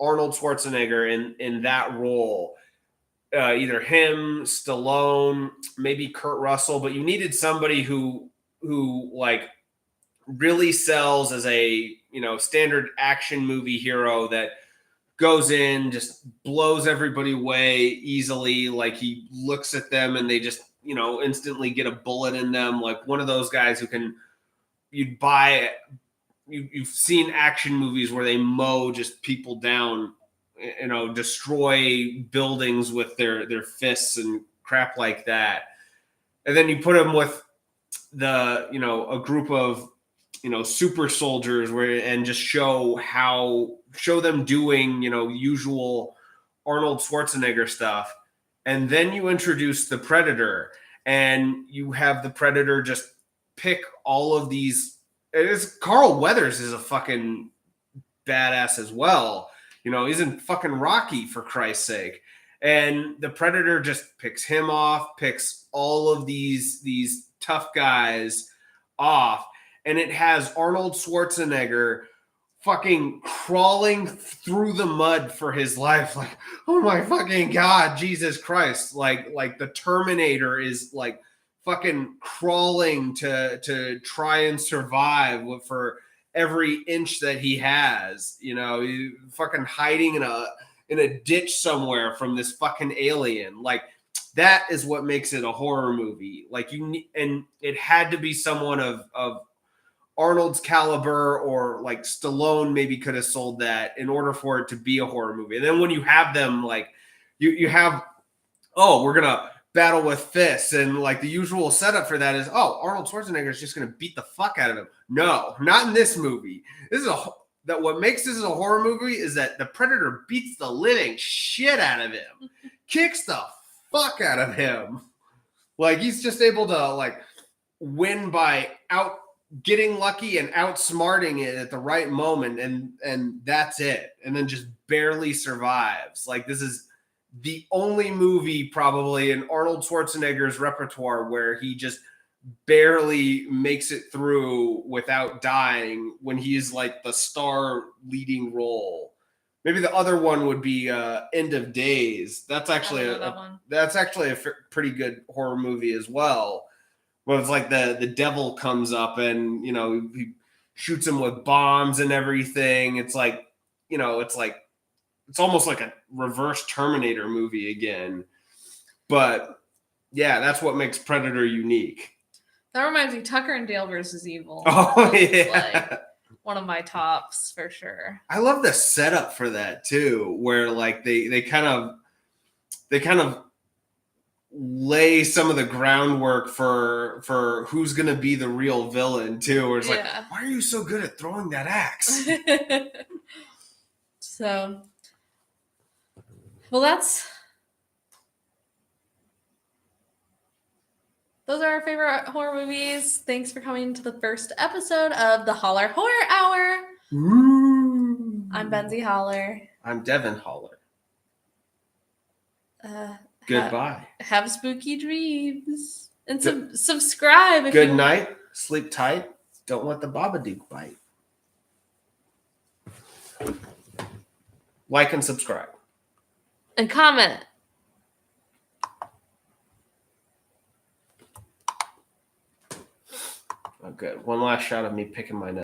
Arnold Schwarzenegger in that role. Either him, Stallone, maybe Kurt Russell, but you needed somebody who like really sells as a, standard action movie hero that goes in, just blows everybody away easily. Like he looks at them and they just, instantly get a bullet in them. Like one of those guys who can, you've seen action movies where they mow just people down, destroy buildings with their fists and crap like that. And then you put them with a group of, super soldiers and just show them doing, usual Arnold Schwarzenegger stuff, and then you introduce the Predator, and you have the Predator just pick all of these. Carl Weathers is a fucking badass as well. He's in fucking Rocky, for Christ's sake. And the Predator just picks him off, picks all of these tough guys off, and it has Arnold Schwarzenegger fucking crawling through the mud for his life, like, oh my fucking god, Jesus Christ, like the Terminator is like fucking crawling to try and survive for every inch that he has, he's fucking hiding in a ditch somewhere from this fucking alien. Like, that is what makes it a horror movie. Like, and it had to be someone of Arnold's caliber, or like Stallone maybe could have sold that in order for it to be a horror movie. And then when you have them, like, you have, we're gonna battle with fists, and like the usual setup for that is, Arnold Schwarzenegger is just gonna beat the fuck out of him. No, not in this movie. That what makes this a horror movie is that the Predator beats the living shit out of him, kicks the fuck out of him. Like, he's just able to like win by getting lucky and outsmarting it at the right moment, and that's it. And then just barely survives. Like, this is the only movie probably in Arnold Schwarzenegger's repertoire where he just barely makes it through without dying when he's like the star leading role. Maybe the other one would be End of Days. That's actually a pretty good horror movie as well. Where it's like the devil comes up and, he shoots him with bombs and everything. It's like, it's almost like a reverse Terminator movie again. But yeah, that's what makes Predator unique. That reminds me, Tucker and Dale versus Evil. Oh, yeah. Like one of my tops for sure. I love the setup for that too, where like they kind of lay some of the groundwork for who's going to be the real villain too. Where it's like, why are you so good at throwing that axe? So, well, those are our favorite horror movies. Thanks for coming to the first episode of the Holler Horror Hour. Ooh. I'm Benzie Holler. I'm Devin Holler. Goodbye. Have spooky dreams. And subscribe. Good night. Sleep tight. Don't let the Babadook bite. Like and subscribe. And comment. Oh, good. One last shot of me picking my nose.